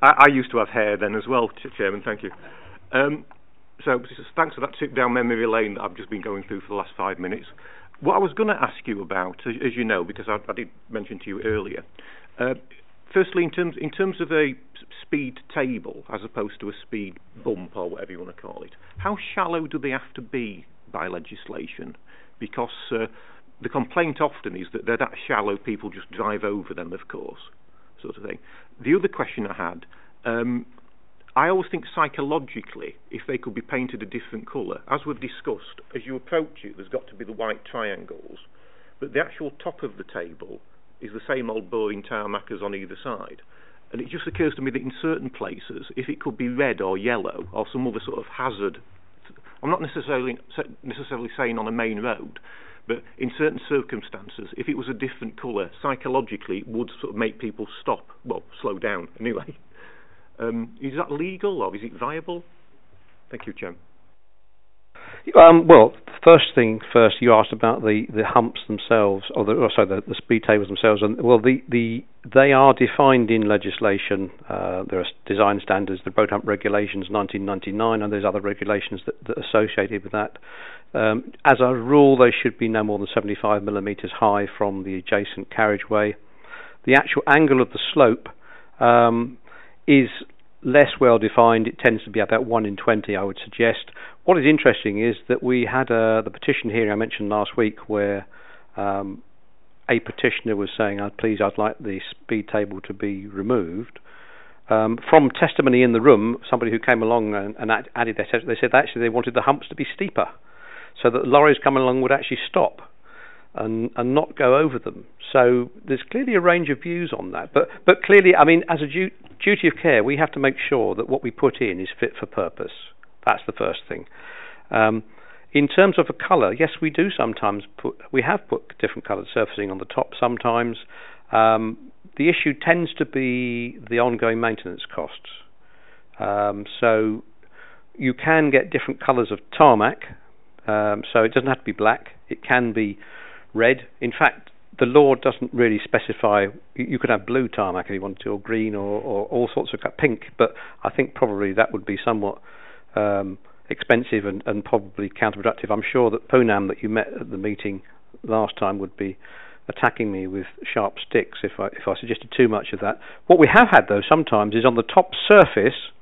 I used to have hair then as well, Chairman. Thank you. So thanks for that trip down memory lane that I've just been going through for the last 5 minutes. What I was going to ask you about, as you know, because I did mention to you earlier, firstly, in terms of a speed table as opposed to a speed bump or whatever you want to call it, how shallow do they have to be by legislation? Because the complaint often is that they're that shallow, people just drive over them, of course, sort of thing. The other question I had, I always think psychologically, if they could be painted a different colour, as we've discussed, as you approach it, there's got to be the white triangles, but the actual top of the table is the same old boring tarmac as on either side. And it just occurs to me that in certain places, if it could be red or yellow or some other sort of hazard, I'm not necessarily saying on a main road, but in certain circumstances, if it was a different colour, psychologically it would sort of make people stop, well, slow down anyway. Is that legal or is it viable? Thank you, Chairman. Well, first thing first, you asked about the humps themselves, or the speed tables themselves. And well, the They are defined in legislation. There are design standards, the Road Hump Regulations 1999, and there's other regulations that are associated with that. As a rule, they should be no more than 75 millimetres high from the adjacent carriageway. The actual angle of the slope is less well defined. It tends to be about 1 in 20, I would suggest. What is interesting is that we had the petition hearing I mentioned last week, where a petitioner was saying, please, I'd like the speed table to be removed. From testimony in the room, somebody who came along and added their testimony, they said actually they wanted the humps to be steeper, so that lorries coming along would actually stop and not go over them. So there's clearly a range of views on that. But clearly, I mean, as a duty of care, we have to make sure that what we put in is fit for purpose. That's the first thing. In terms of a colour, yes, we do sometimes we have put different coloured surfacing on the top sometimes. The issue tends to be the ongoing maintenance costs. So you can get different colours of tarmac, so it doesn't have to be black, it can be red. In fact, the law doesn't really specify. You could have blue tarmac if you wanted to, or green, or all sorts of pink, but I think probably that would be somewhat expensive and probably counterproductive. I'm sure that Poonam, that you met at the meeting last time, would be attacking me with sharp sticks if I suggested too much of that. What we have had though sometimes is on the top surface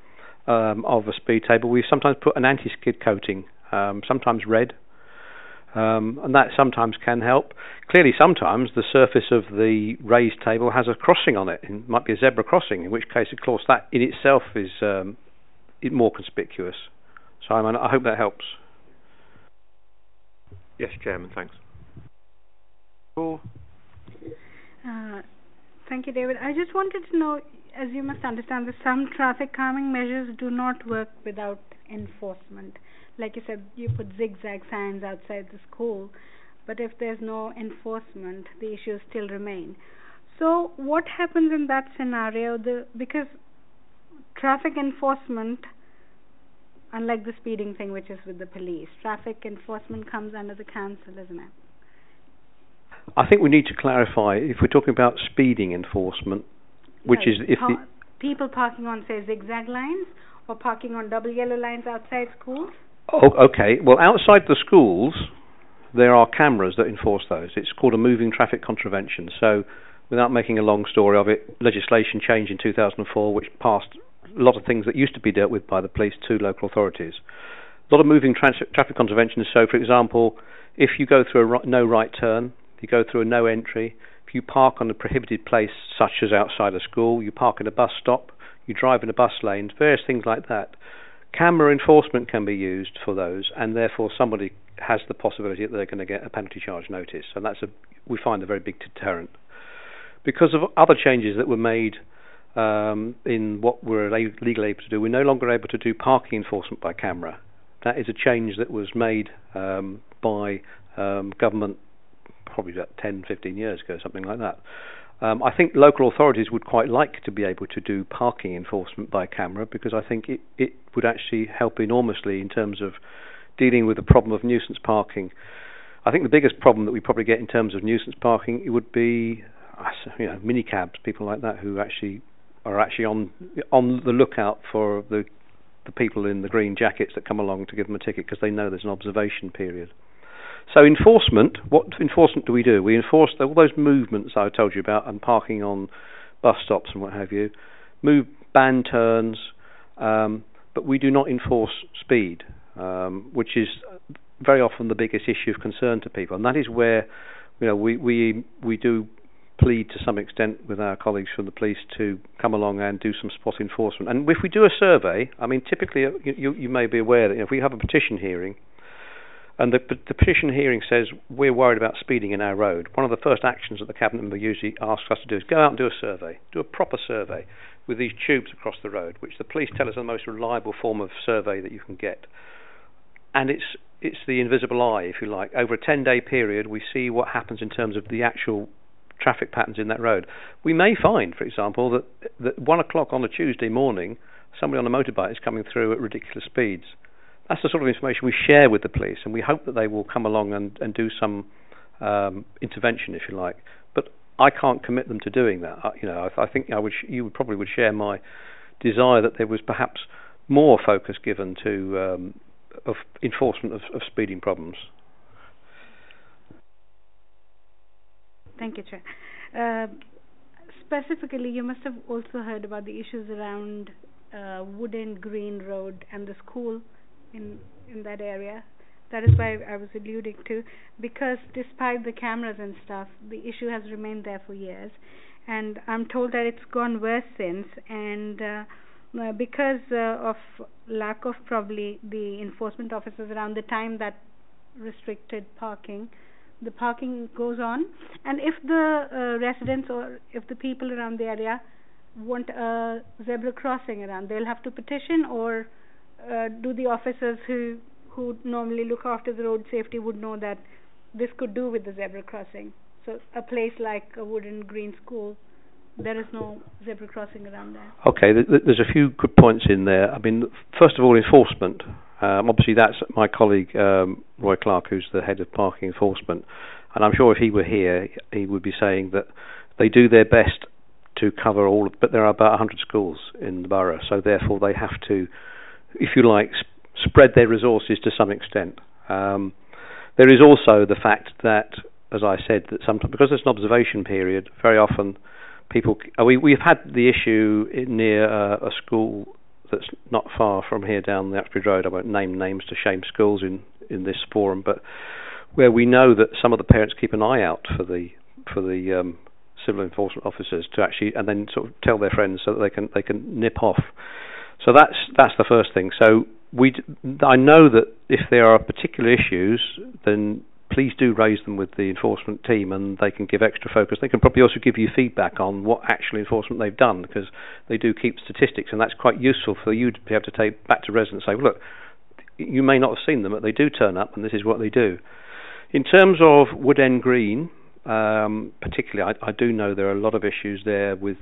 of a speed table, we sometimes put an anti-skid coating, sometimes red, and that sometimes can help. Clearly sometimes the surface of the raised table has a crossing on it. It might be a zebra crossing, in which case of course that in itself is more conspicuous. Simon, I hope that helps. Yes, Chairman, thanks. Cool. Thank you, David. I just wanted to know, as you must understand, that some traffic calming measures do not work without enforcement. Like you said, you put zigzag signs outside the school, but if there's no enforcement, the issues still remain. So what happens in that scenario? Because traffic enforcement, unlike the speeding thing, which is with the police, traffic enforcement comes under the council, isn't it? I think we need to clarify, if we're talking about speeding enforcement, which is if people parking on, say, zigzag lines, or parking on double yellow lines outside schools? Oh, okay. Well, outside the schools, there are cameras that enforce those. It's called a moving traffic contravention. So, without making a long story of it, legislation changed in 2004, which passed a lot of things that used to be dealt with by the police to local authorities. A lot of moving traffic contraventions. So, for example, if you go through a no right turn, you go through a no entry, if you park on a prohibited place such as outside a school, you park in a bus stop, you drive in a bus lane, various things like that. Camera enforcement can be used for those, and therefore somebody has the possibility that they're going to get a penalty charge notice, and we find a very big deterrent. Because of other changes that were made in what we're legally able to do, we're no longer able to do parking enforcement by camera. That is a change that was made by government probably about 10, 15 years ago, something like that. I think local authorities would quite like to be able to do parking enforcement by camera, because I think it would actually help enormously in terms of dealing with the problem of nuisance parking. I think the biggest problem that we probably get in terms of nuisance parking, it would be minicabs, people like that who are actually on the lookout for the people in the green jackets that come along to give them a ticket because they know there's an observation period. So enforcement, what enforcement do? We enforce all those movements I told you about, and parking on bus stops and what have you, ban turns, but we do not enforce speed, which is very often the biggest issue of concern to people, and that is where we do plead to some extent with our colleagues from the police to come along and do some spot enforcement. And if we do a survey, I mean, typically you may be aware that if we have a petition hearing, and the petition hearing says we're worried about speeding in our road, one of the first actions that the Cabinet member usually asks us to do is go out and do a survey, do a proper survey with these tubes across the road, which the police tell us are the most reliable form of survey that you can get. And it's the invisible eye, if you like. Over a 10-day period, we see what happens in terms of the actual traffic patterns in that road. We may find, for example, that 1 o'clock on a Tuesday morning, somebody on a motorbike is coming through at ridiculous speeds. That's the sort of information we share with the police, and we hope that they will come along and do some intervention, if you like. But I can't commit them to doing that. I think you probably would share my desire that there was perhaps more focus given to of enforcement of speeding problems. Thank you, Chair. Specifically, you must have also heard about the issues around Wooden Green Road and the school in that area. That is why I was alluding to, because despite the cameras and stuff, the issue has remained there for years, and I'm told that it's gone worse since, and because of lack of probably the enforcement officers around the time that restricted parking, the parking goes on, and if the residents or if the people around the area want a zebra crossing around, they'll have to petition, or do the officers who normally look after the road safety would know that this could do with the zebra crossing? So a place like a Wooden Green School, there is no zebra crossing around there. Okay, there's a few good points in there. I mean, first of all, enforcement. Obviously, that's my colleague Roy Clark, who's the head of parking enforcement, and I'm sure if he were here, he would be saying that they do their best to cover all, but there are about 100 schools in the borough, so therefore they have to, if you like, spread their resources to some extent. There is also the fact that, as I said, that sometimes, because there's an observation period, very often people... We've had the issue near a school that's not far from here down the Uxbridge Road. I won't name names to shame schools in this forum, but where we know that some of the parents keep an eye out for the civil enforcement officers to actually, and then sort of tell their friends so that they can nip off. So that's the first thing. So I know that if there are particular issues, then please do raise them with the enforcement team, and they can give extra focus. They can probably also give you feedback on what actual enforcement they've done, because they do keep statistics, and that's quite useful for you to be able to take back to residents and say, well, look, you may not have seen them, but they do turn up, and this is what they do. In terms of Wood End Green, particularly, I do know there are a lot of issues there with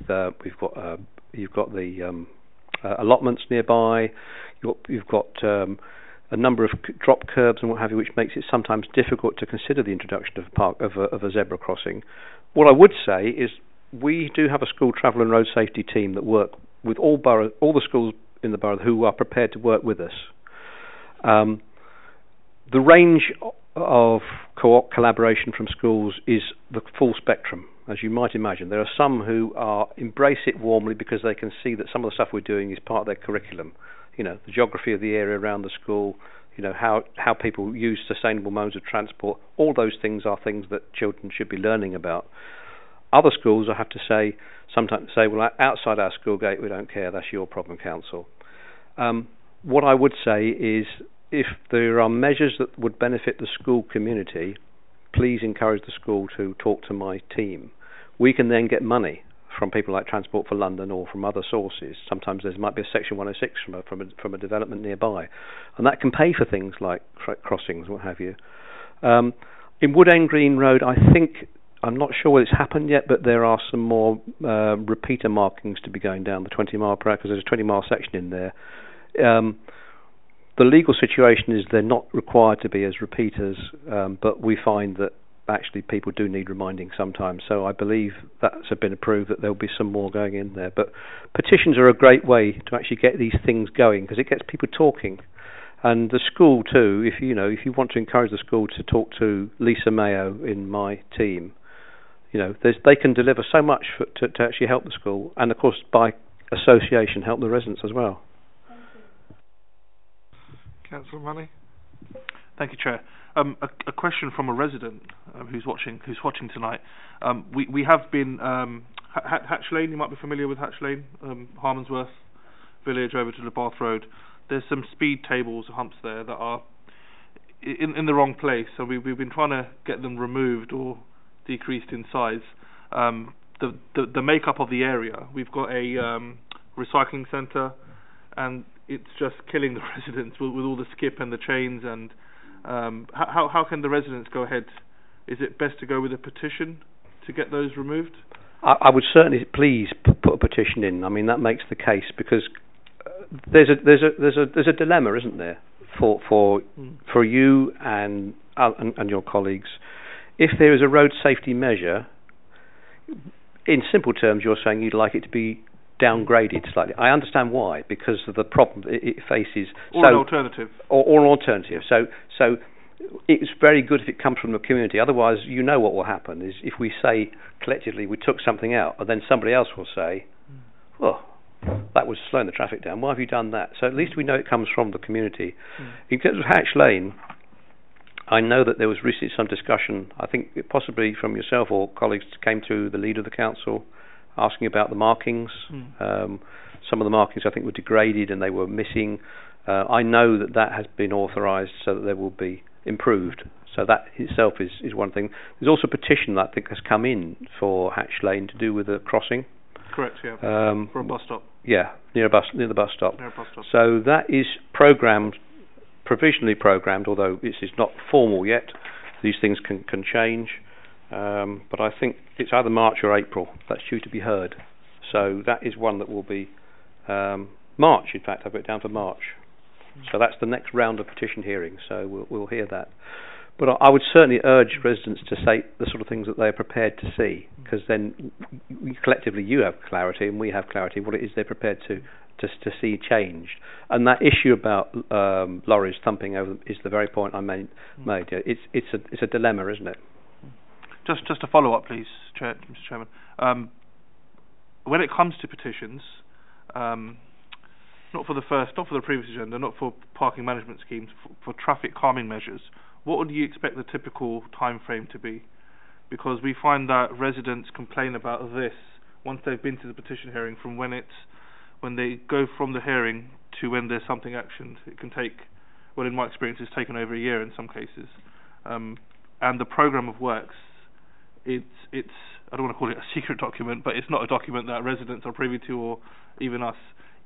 you've got the allotments nearby. You've got a number of drop curbs and what have you, which makes it sometimes difficult to consider the introduction of a zebra crossing. What I would say is we do have a school travel and road safety team that work with all the schools in the borough who are prepared to work with us. The range of collaboration from schools is the full spectrum, as you might imagine. There are some who embrace it warmly because they can see that some of the stuff we're doing is part of their curriculum. You know, the geography of the area around the school, you know, how people use sustainable modes of transport. All those things are things that children should be learning about. Other schools, I have to say, sometimes say, well, outside our school gate, we don't care, that's your problem, council. What I would say is, if there are measures that would benefit the school community, please encourage the school to talk to my team. We can then get money from people like Transport for London or from other sources. Sometimes there might be a Section 106 from a development nearby, and that can pay for things like crossings, what have you. In Wood End Green Road, I'm not sure whether it's happened yet, but there are some more repeater markings to be going down the 20 mile per hour, because there's a 20 mile section in there. The legal situation is they're not required to be as repeaters, but we find that actually people do need reminding sometimes. So I believe that's been approved, that there'll be some more going in there. But petitions are a great way to actually get these things going, because it gets people talking. And the school too, if you want to encourage the school to talk to Lisa Mayo in my team, they can deliver so much to actually help the school, and of course by association help the residents as well. Councillor Money. Thank you, Chair. A question from a resident who's watching tonight. We have been Hatch Lane. You might be familiar with Hatch Lane, Harmonsworth Village over to the Bath Road. There's some speed tables, humps there that are in the wrong place. So we've been trying to get them removed or decreased in size. The makeup of the area. We've got a recycling centre, and it's just killing the residents with all the skip and the chains. And how can the residents go ahead? Is it best to go with a petition to get those removed? I would certainly please put a petition in. I mean, that makes the case, because there's a dilemma, isn't there, for you and your colleagues. If there is a road safety measure, in simple terms, you're saying you'd like it to be downgraded slightly. I understand why, because of the problem it faces. Or an alternative. Or an alternative. So it's very good if it comes from the community. Otherwise, you know what will happen is if we say collectively we took something out, and then somebody else will say, well, that was slowing the traffic down. Why have you done that? So at least we know it comes from the community. In terms of Hatch Lane, I know that there was recently some discussion, I think possibly from yourself or colleagues came to the leader of the council asking about the markings. Some of the markings I think were degraded and they were missing. I know that has been authorised so that they will be improved. So that itself is one thing. There's also a petition that I think has come in for Hatch Lane to do with the crossing. Correct, yeah. For a bus stop. Yeah, near the bus stop. Near a bus stop. So that is programmed, provisionally programmed, although it's not formal yet. These things can change. But I think it's either March or April that's due to be heard. So that is one that will be March, in fact. I've got it down for March. So that's the next round of petition hearings. So we'll hear that. But I would certainly urge residents to say the sort of things that they're prepared to see, because then collectively you have clarity and we have clarity what it is they're prepared to see changed. And that issue about lorries thumping over them is the very point I made. It's a dilemma, isn't it? Just to follow up, please, Mr. Chairman. When it comes to petitions, not for the previous agenda, not for parking management schemes, for traffic calming measures, what would you expect the typical time frame to be? Because we find that residents complain about this once they've been to the petition hearing, from when they go from the hearing to when there's something actioned. It can take, well, in my experience, it's taken over a year in some cases. And the programme of works, it's I don't want to call it a secret document, but it's not a document that residents are privy to, or even us.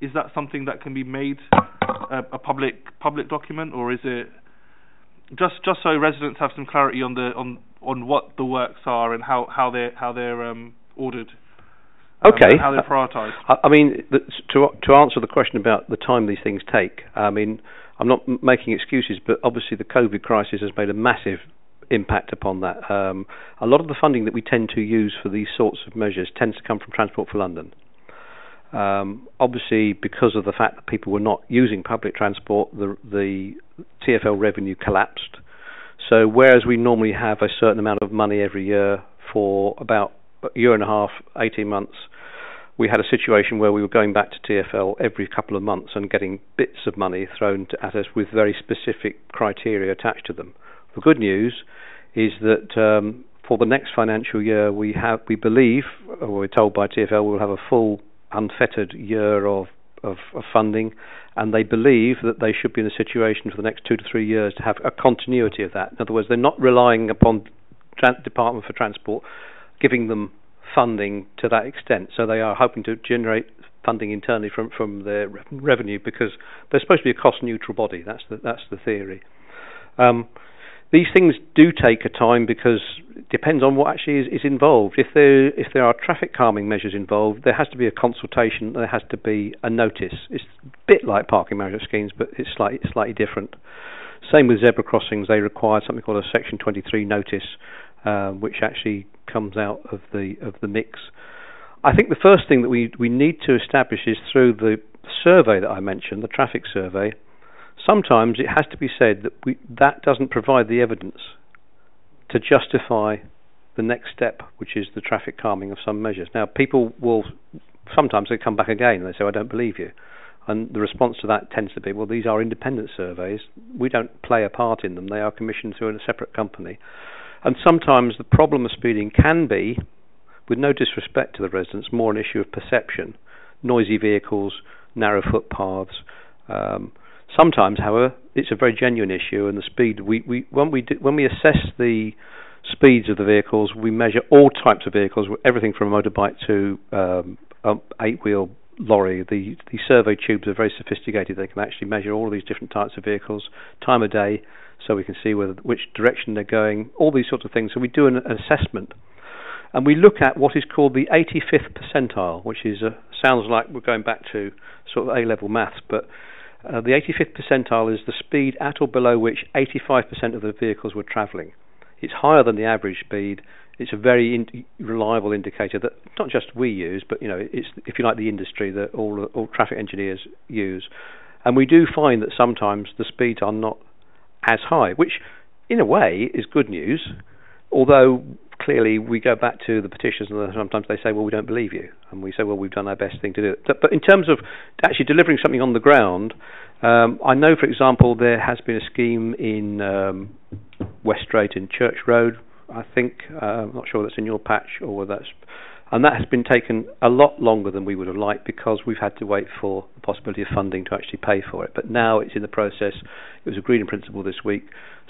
Is that something that can be made a public document, or is it just so residents have some clarity on what the works are and how they're ordered? Okay. How they're prioritised. I mean, to answer the question about the time these things take, I mean, I'm not making excuses, but obviously the COVID crisis has made a massive impact upon that. A lot of the funding that we tend to use for these sorts of measures tends to come from Transport for London. Obviously, because of the fact that people were not using public transport, the TfL revenue collapsed. So whereas we normally have a certain amount of money every year for about a year and a half, 18 months, we had a situation where we were going back to TfL every couple of months and getting bits of money thrown at us with very specific criteria attached to them. The good news is that for the next financial year, we believe, or we're told by TfL, we'll have a full unfettered year of funding, and they believe that they should be in a situation for the next 2 to 3 years to have a continuity of that. In other words, they're not relying upon Department for Transport giving them funding to that extent, so they are hoping to generate funding internally from their revenue, because they're supposed to be a cost-neutral body. That's the theory. These things do take a time because it depends on what actually is involved. If there are traffic calming measures involved, there has to be a consultation. There has to be a notice. It's a bit like parking management schemes, but it's slightly different. Same with zebra crossings. They require something called a Section 23 notice, which actually comes out of the mix. I think the first thing that we need to establish is through the survey that I mentioned, the traffic survey. Sometimes it has to be said that that doesn't provide the evidence to justify the next step, which is the traffic calming of some measures. Now, people will sometimes they come back again and they say, "I don't believe you," and the response to that tends to be, "Well, these are independent surveys. We don't play a part in them. They are commissioned through a separate company." And sometimes the problem of speeding can be, with no disrespect to the residents, more an issue of perception. Noisy vehicles, narrow footpaths. Sometimes, however, it's a very genuine issue, and the speed when we assess the speeds of the vehicles, we measure all types of vehicles, everything from a motorbike to 8-wheel lorry. The survey tubes are very sophisticated. They can actually measure all of these different types of vehicles, time of day, so we can see which direction they're going, all these sorts of things. So we do an assessment, and we look at what is called the 85th percentile, which is sounds like we're going back to sort of A-level maths, but the 85th percentile is the speed at or below which 85% of the vehicles were travelling. It's higher than the average speed. it's a very reliable indicator that not just we use, but it's, if you like, the industry that all traffic engineers use. And we do find that sometimes the speeds are not as high, which in a way is good news, although clearly we go back to the petitioners and sometimes they say, well, we don't believe you, and we say, well, we've done our best thing to do it. But in terms of actually delivering something on the ground, I know, for example, there has been a scheme in West Drayton Church Road, I think, I'm not sure that's in your patch or whether that's, and that has been taken a lot longer than we would have liked because we've had to wait for the possibility of funding to actually pay for it. But now it's in the process. It was agreed in principle this week,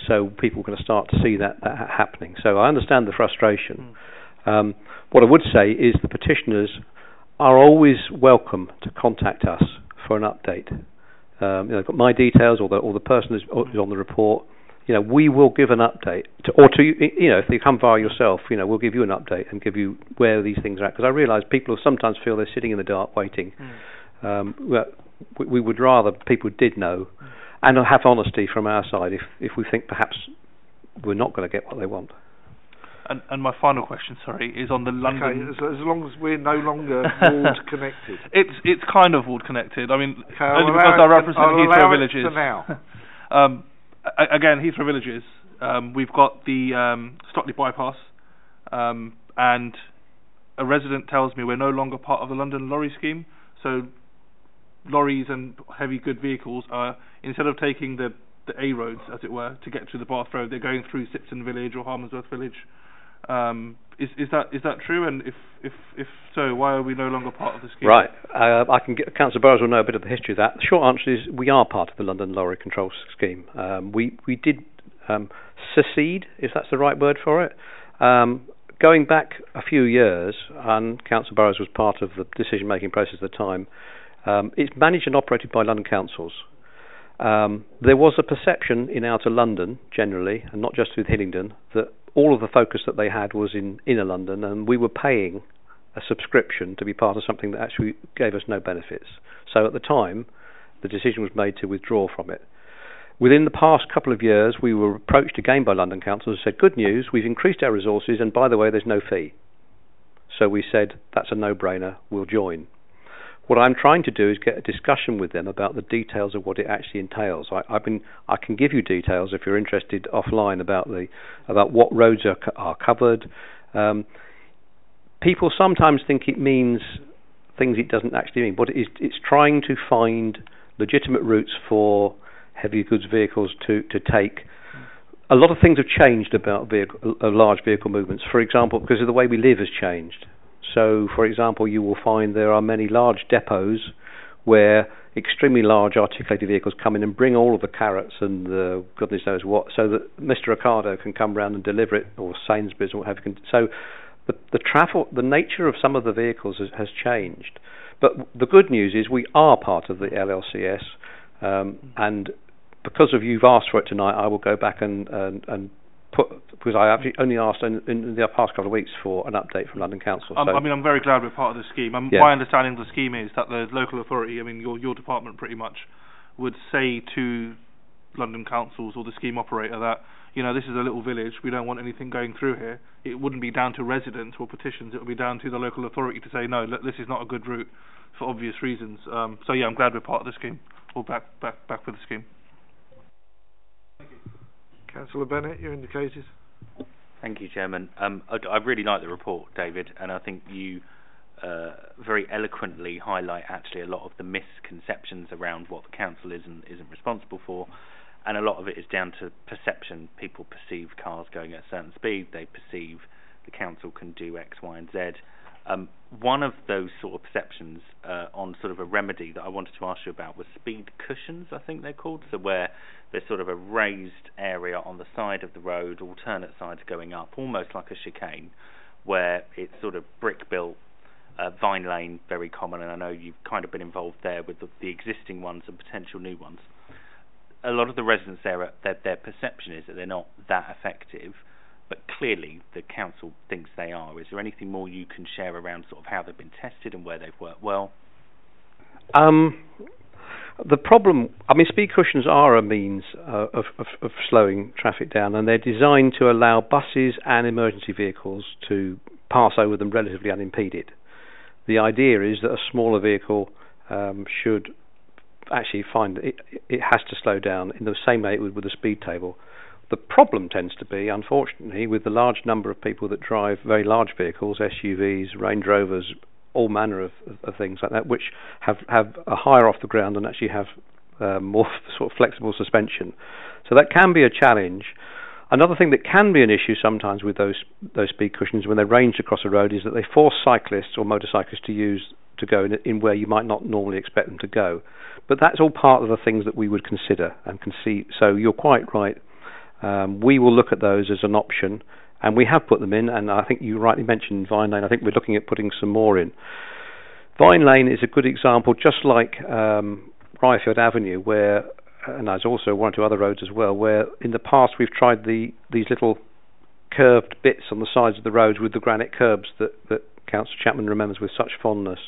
so people are going to start to see that happening. So I understand the frustration. What I would say is the petitioners are always welcome to contact us for an update. They've got my details or the person who's on the report. We will give an update, if they come via yourself, we'll give you an update and give you where these things are at. Because I realise people sometimes feel they're sitting in the dark waiting. We would rather people did know and have honesty from our side if we think perhaps we're not going to get what they want. And my final question, is on the London... Okay, as long as we're no longer ward connected. It's kind of ward connected. I mean, okay, only because I represent Heathrow Villages. Now. Again, Heathrow Villages, we've got the Stockley bypass, and a resident tells me we're no longer part of the London lorry scheme, so lorries and heavy good vehicles are, instead of taking the A roads, as it were, to get to the Bath Road, they're going through Sipton Village or Harmondsworth Village. Is that true? And if so, why are we no longer part of the scheme? Right. I can get Councillor Burrows will know a bit of the history of that. The short answer is we are part of the London Lorry Control Scheme. We did secede, if that's the right word for it. Going back a few years, and Councillor Burrows was part of the decision-making process at the time. It's managed and operated by London councils. There was a perception in outer London generally, and not just with Hillingdon, that all of the focus that they had was in inner London, and we were paying a subscription to be part of something that actually gave us no benefits. So at the time, the decision was made to withdraw from it. Within the past couple of years, we were approached again by London Council and said, good news, we've increased our resources, and by the way, there's no fee. So we said, that's a no-brainer, we'll join. What I'm trying to do is get a discussion with them about the details of what it actually entails. I can give you details if you're interested offline about what roads are covered. People sometimes think it means things it doesn't actually mean, but it's trying to find legitimate routes for heavy goods vehicles to take. A lot of things have changed about large vehicle movements. For example, because of the way we live has changed. So, for example, you will find there are many large depots where extremely large articulated vehicles come in and bring all of the carrots and the goodness knows what, so that Mr. Ricardo can come round and deliver it, or Sainsbury's or what have you. So the nature of some of the vehicles has changed. But the good news is we are part of the LLCS, and because of you've asked for it tonight, I will go back and because I actually only asked in the past couple of weeks for an update from London Council. I'm very glad we're part of the scheme. My understanding of the scheme is that the local authority, your department pretty much, would say to London councils or the scheme operator that, this is a little village, we don't want anything going through here. It wouldn't be down to residents or petitions, it would be down to the local authority to say, no, this is not a good route for obvious reasons. I'm glad we're part of the scheme, or back with the scheme. Councillor Bennett, you indicated. Thank you, Chairman. I really like the report, David, and I think you very eloquently highlight actually a lot of the misconceptions around what the council is and isn't responsible for, and a lot of it is down to perception. People perceive cars going at a certain speed, they perceive the council can do X, Y and Z. One of those sort of perceptions on sort of a remedy that I wanted to ask you about was speed cushions, I think they're called, so where there's sort of a raised area on the side of the road, alternate sides going up, almost like a chicane, where it's sort of brick built, Vine Lane, very common, and I know you've kind of been involved there with the existing ones and potential new ones. A lot of the residents there, their perception is that they're not that effective, but clearly the council thinks they are. Is there anything more you can share around sort of how they've been tested and where they've worked well? The problem, I mean, speed cushions are a means of slowing traffic down, and they're designed to allow buses and emergency vehicles to pass over them relatively unimpeded. The idea is that a smaller vehicle should actually find that it has to slow down in the same way it would with a speed table. The problem tends to be, unfortunately, with the large number of people that drive very large vehicles, SUVs, Range Rovers, all manner of things like that, which have a higher off the ground and actually have more sort of flexible suspension. So that can be a challenge. Another thing that can be an issue sometimes with those speed cushions when they're ranged across a road is that they force cyclists or motorcyclists to go in where you might not normally expect them to go. But that's all part of the things that we would consider and can see. So you're quite right. We will look at those as an option. And we have put them in, and I think you rightly mentioned Vine Lane. I think we're looking at putting some more in. Vine Lane is a good example, just like Ryfield Avenue, where, and there's also one or two other roads as well, where in the past we've tried these little curved bits on the sides of the roads with the granite curbs that Councillor Chapman remembers with such fondness.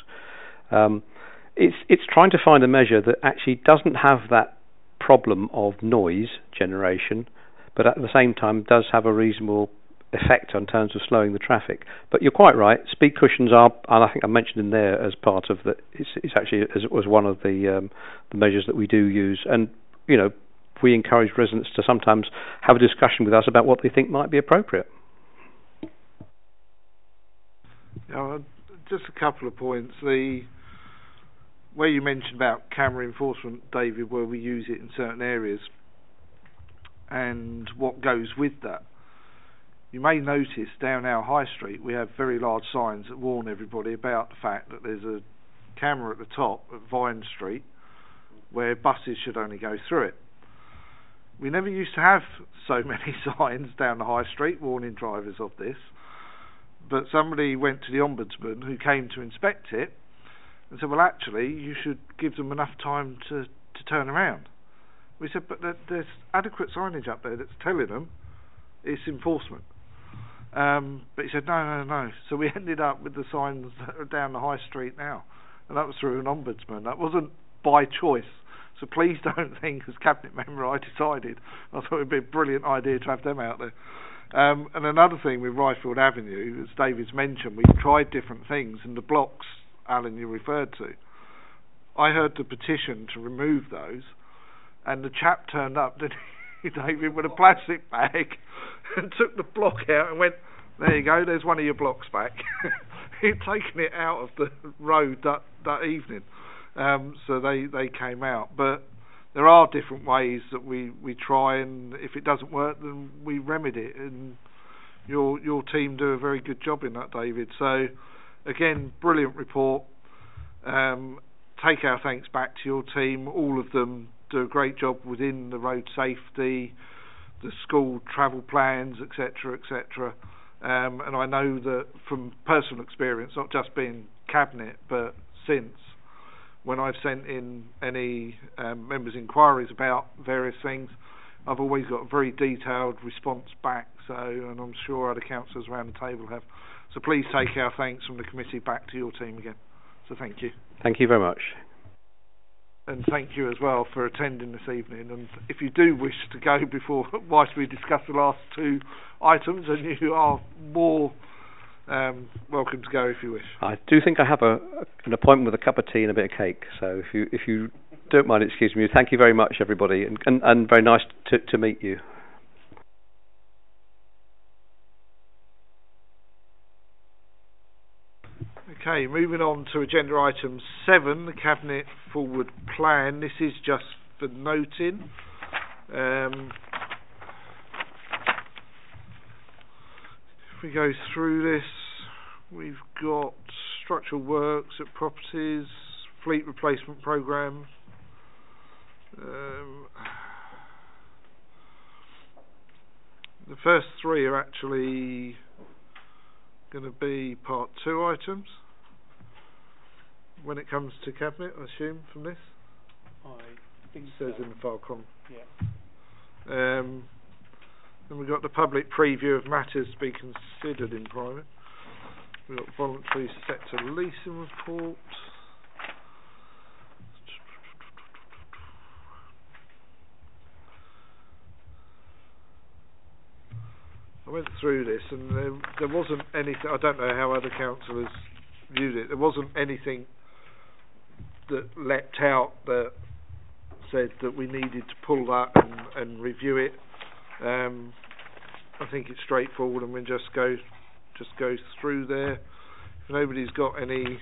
It's trying to find a measure that actually doesn't have that problem of noise generation, but at the same time does have a reasonable effect in terms of slowing the traffic. But you're quite right, speed cushions are, and I think I mentioned in there as part of the, it's actually as one of the measures that we do use. And you know, we encourage residents to sometimes have a discussion with us about what they think might be appropriate. Just a couple of points. Where you mentioned about camera enforcement, David, where we use it in certain areas and what goes with that. You may notice down our high street we have very large signs that warn everybody about the fact that there's a camera at the top at Vine Street where buses should only go through it. We never used to have so many signs down the high street warning drivers of this, but somebody went to the Ombudsman who came to inspect it and said, well, actually you should give them enough time to turn around. We said, but there's adequate signage up there that's telling them it's enforcement. But he said, no. So we ended up with the signs that are down the high street now. And that was through an ombudsman. That wasn't by choice. So please don't think, as cabinet member, I decided. I thought it would be a brilliant idea to have them out there. And another thing with Ryfield Avenue, as David's mentioned, we've tried different things. And the blocks, Alan, you referred to, I heard the petition to remove those. And the chap turned up, didn't he, David, with a plastic bag and took the block out and went, there you go, there's one of your blocks back. He'd taken it out of the road that evening. So they came out. But there are different ways that we try, and if it doesn't work, then we remedy it. And your team do a very good job in that, David. So, again, brilliant report. Take our thanks back to your team. All of them do a great job within the road safety, the school travel plans, etc., etc. And I know that from personal experience, not just being cabinet, but since, when I've sent in any members' inquiries about various things, I've always got a very detailed response back. So, and I'm sure other councillors around the table have. So please take our thanks from the committee back to your team again. So thank you. Thank you very much. And thank you as well for attending this evening. And if you do wish to go whilst we discuss the last two items, then you are more welcome to go if you wish. I do think I have an appointment with a cup of tea and a bit of cake. So if you don't mind excusing me, thank you very much, everybody, and very nice to meet you. Okay, moving on to agenda item 7, the Cabinet Forward Plan. This is just for noting. If we go through this, we've got structural works at properties, fleet replacement programme. The first three are actually going to be part 2 items. When it comes to cabinet, I assume, from this? I think it says so. in the file column. Yeah. Then we've got the public preview of matters to be considered in private. We've got voluntary sector leasing report. went through this, and there wasn't anything. I don't know how other councillors viewed it. There wasn't anything that leapt out that said that we needed to pull that and review it. I think it's straightforward, and we just go through there. If nobody's got any,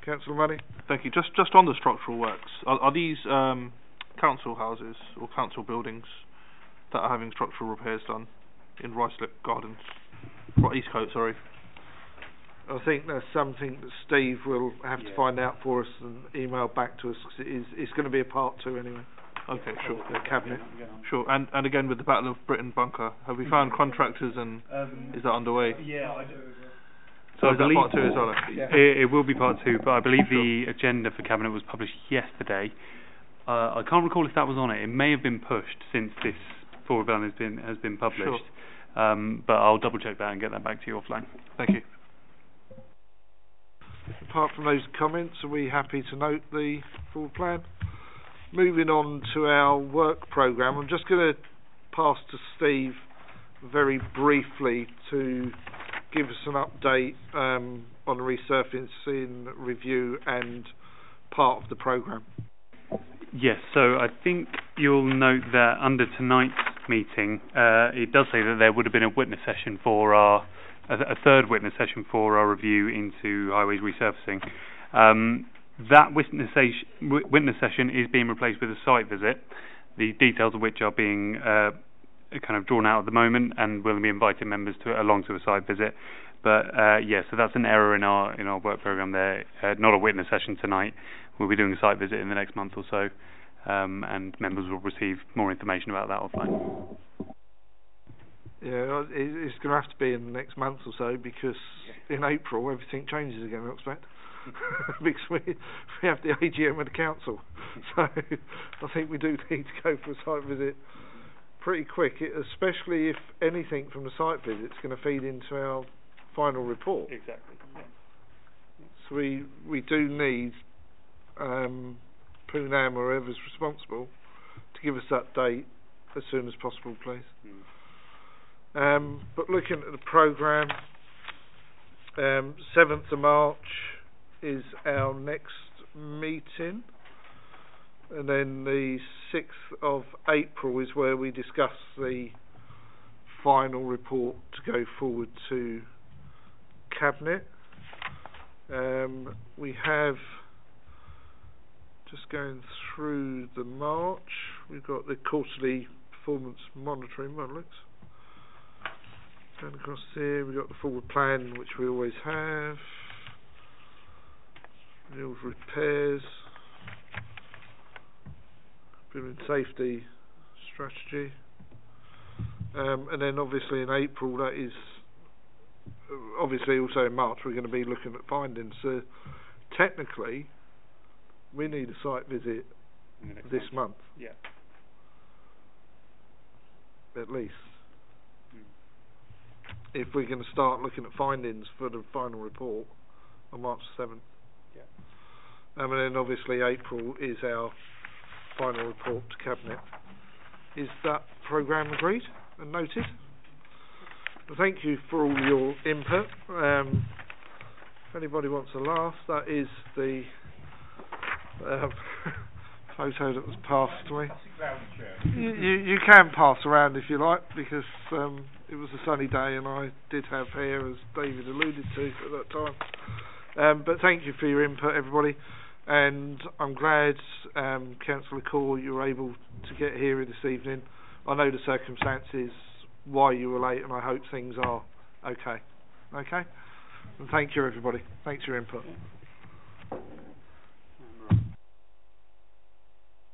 Councillor Money. Thank you. Just on the structural works, are these council houses or council buildings that are having structural repairs done in Ruislip Gardens, East Coast? Sorry. I think that's something that Steve will have to find out for us and email back to us, because it's going to be a part 2 anyway. Okay, sure. The cabinet. Sure. And again, with the Battle of Britain bunker, have we found contractors, and is that underway? Yeah, I do. So is that part 2 as well? It will be part 2, but I believe the agenda for cabinet was published yesterday. I can't recall if that was on it. It may have been pushed since this forward plan has been published. Sure. But I'll double check that and get that back to you offline. Thank you. Apart from those comments, are we happy to note the forward plan? Moving on to our work programme, I'm just going to pass to Steve very briefly to give us an update on the resurfacing review and part of the programme. Yes, so I think you'll note that under tonight's meeting, it does say that there would have been a witness session for a third witness session for our review into highways resurfacing. That witness session is being replaced with a site visit, the details of which are being kind of drawn out at the moment, and we'll be inviting members along to a site visit. But so that's an error in our work programme there. Not a witness session tonight. We'll be doing a site visit in the next month or so, and members will receive more information about that offline. Yeah, it's going to have to be in the next month or so, because in April everything changes again, I expect. Because we have the AGM with the council, so I think we do need to go for a site visit pretty quick, especially if anything from the site visit is going to feed into our final report. Exactly. Yeah. So we do need Poonam or whoever's responsible to give us that date as soon as possible, please. But looking at the programme, 7th of March is our next meeting, and then the 6th of April is where we discuss the final report to go forward to Cabinet. We have, just going through the March, we've got the quarterly performance monitoring models. Going across here, we've got the forward plan, which we always have. Renewals, repairs, building safety strategy, and then obviously in April, that is obviously also in March, we're going to be looking at findings. So technically, we need a site visit this month. Yeah. At least. If we're going to start looking at findings for the final report on March 7th. Yeah. And then obviously April is our final report to Cabinet. Is that programme agreed and noted? Well, thank you for all your input. If anybody wants to laugh, that is the photo that was passed to me. You can pass around if you like, because it was a sunny day and I did have hair, as David alluded to at that time. But thank you for your input, everybody, and I'm glad Councillor Core, you were able to get here this evening. I know the circumstances why you were late, and I hope things are okay. And thank you, everybody. Thanks for your input.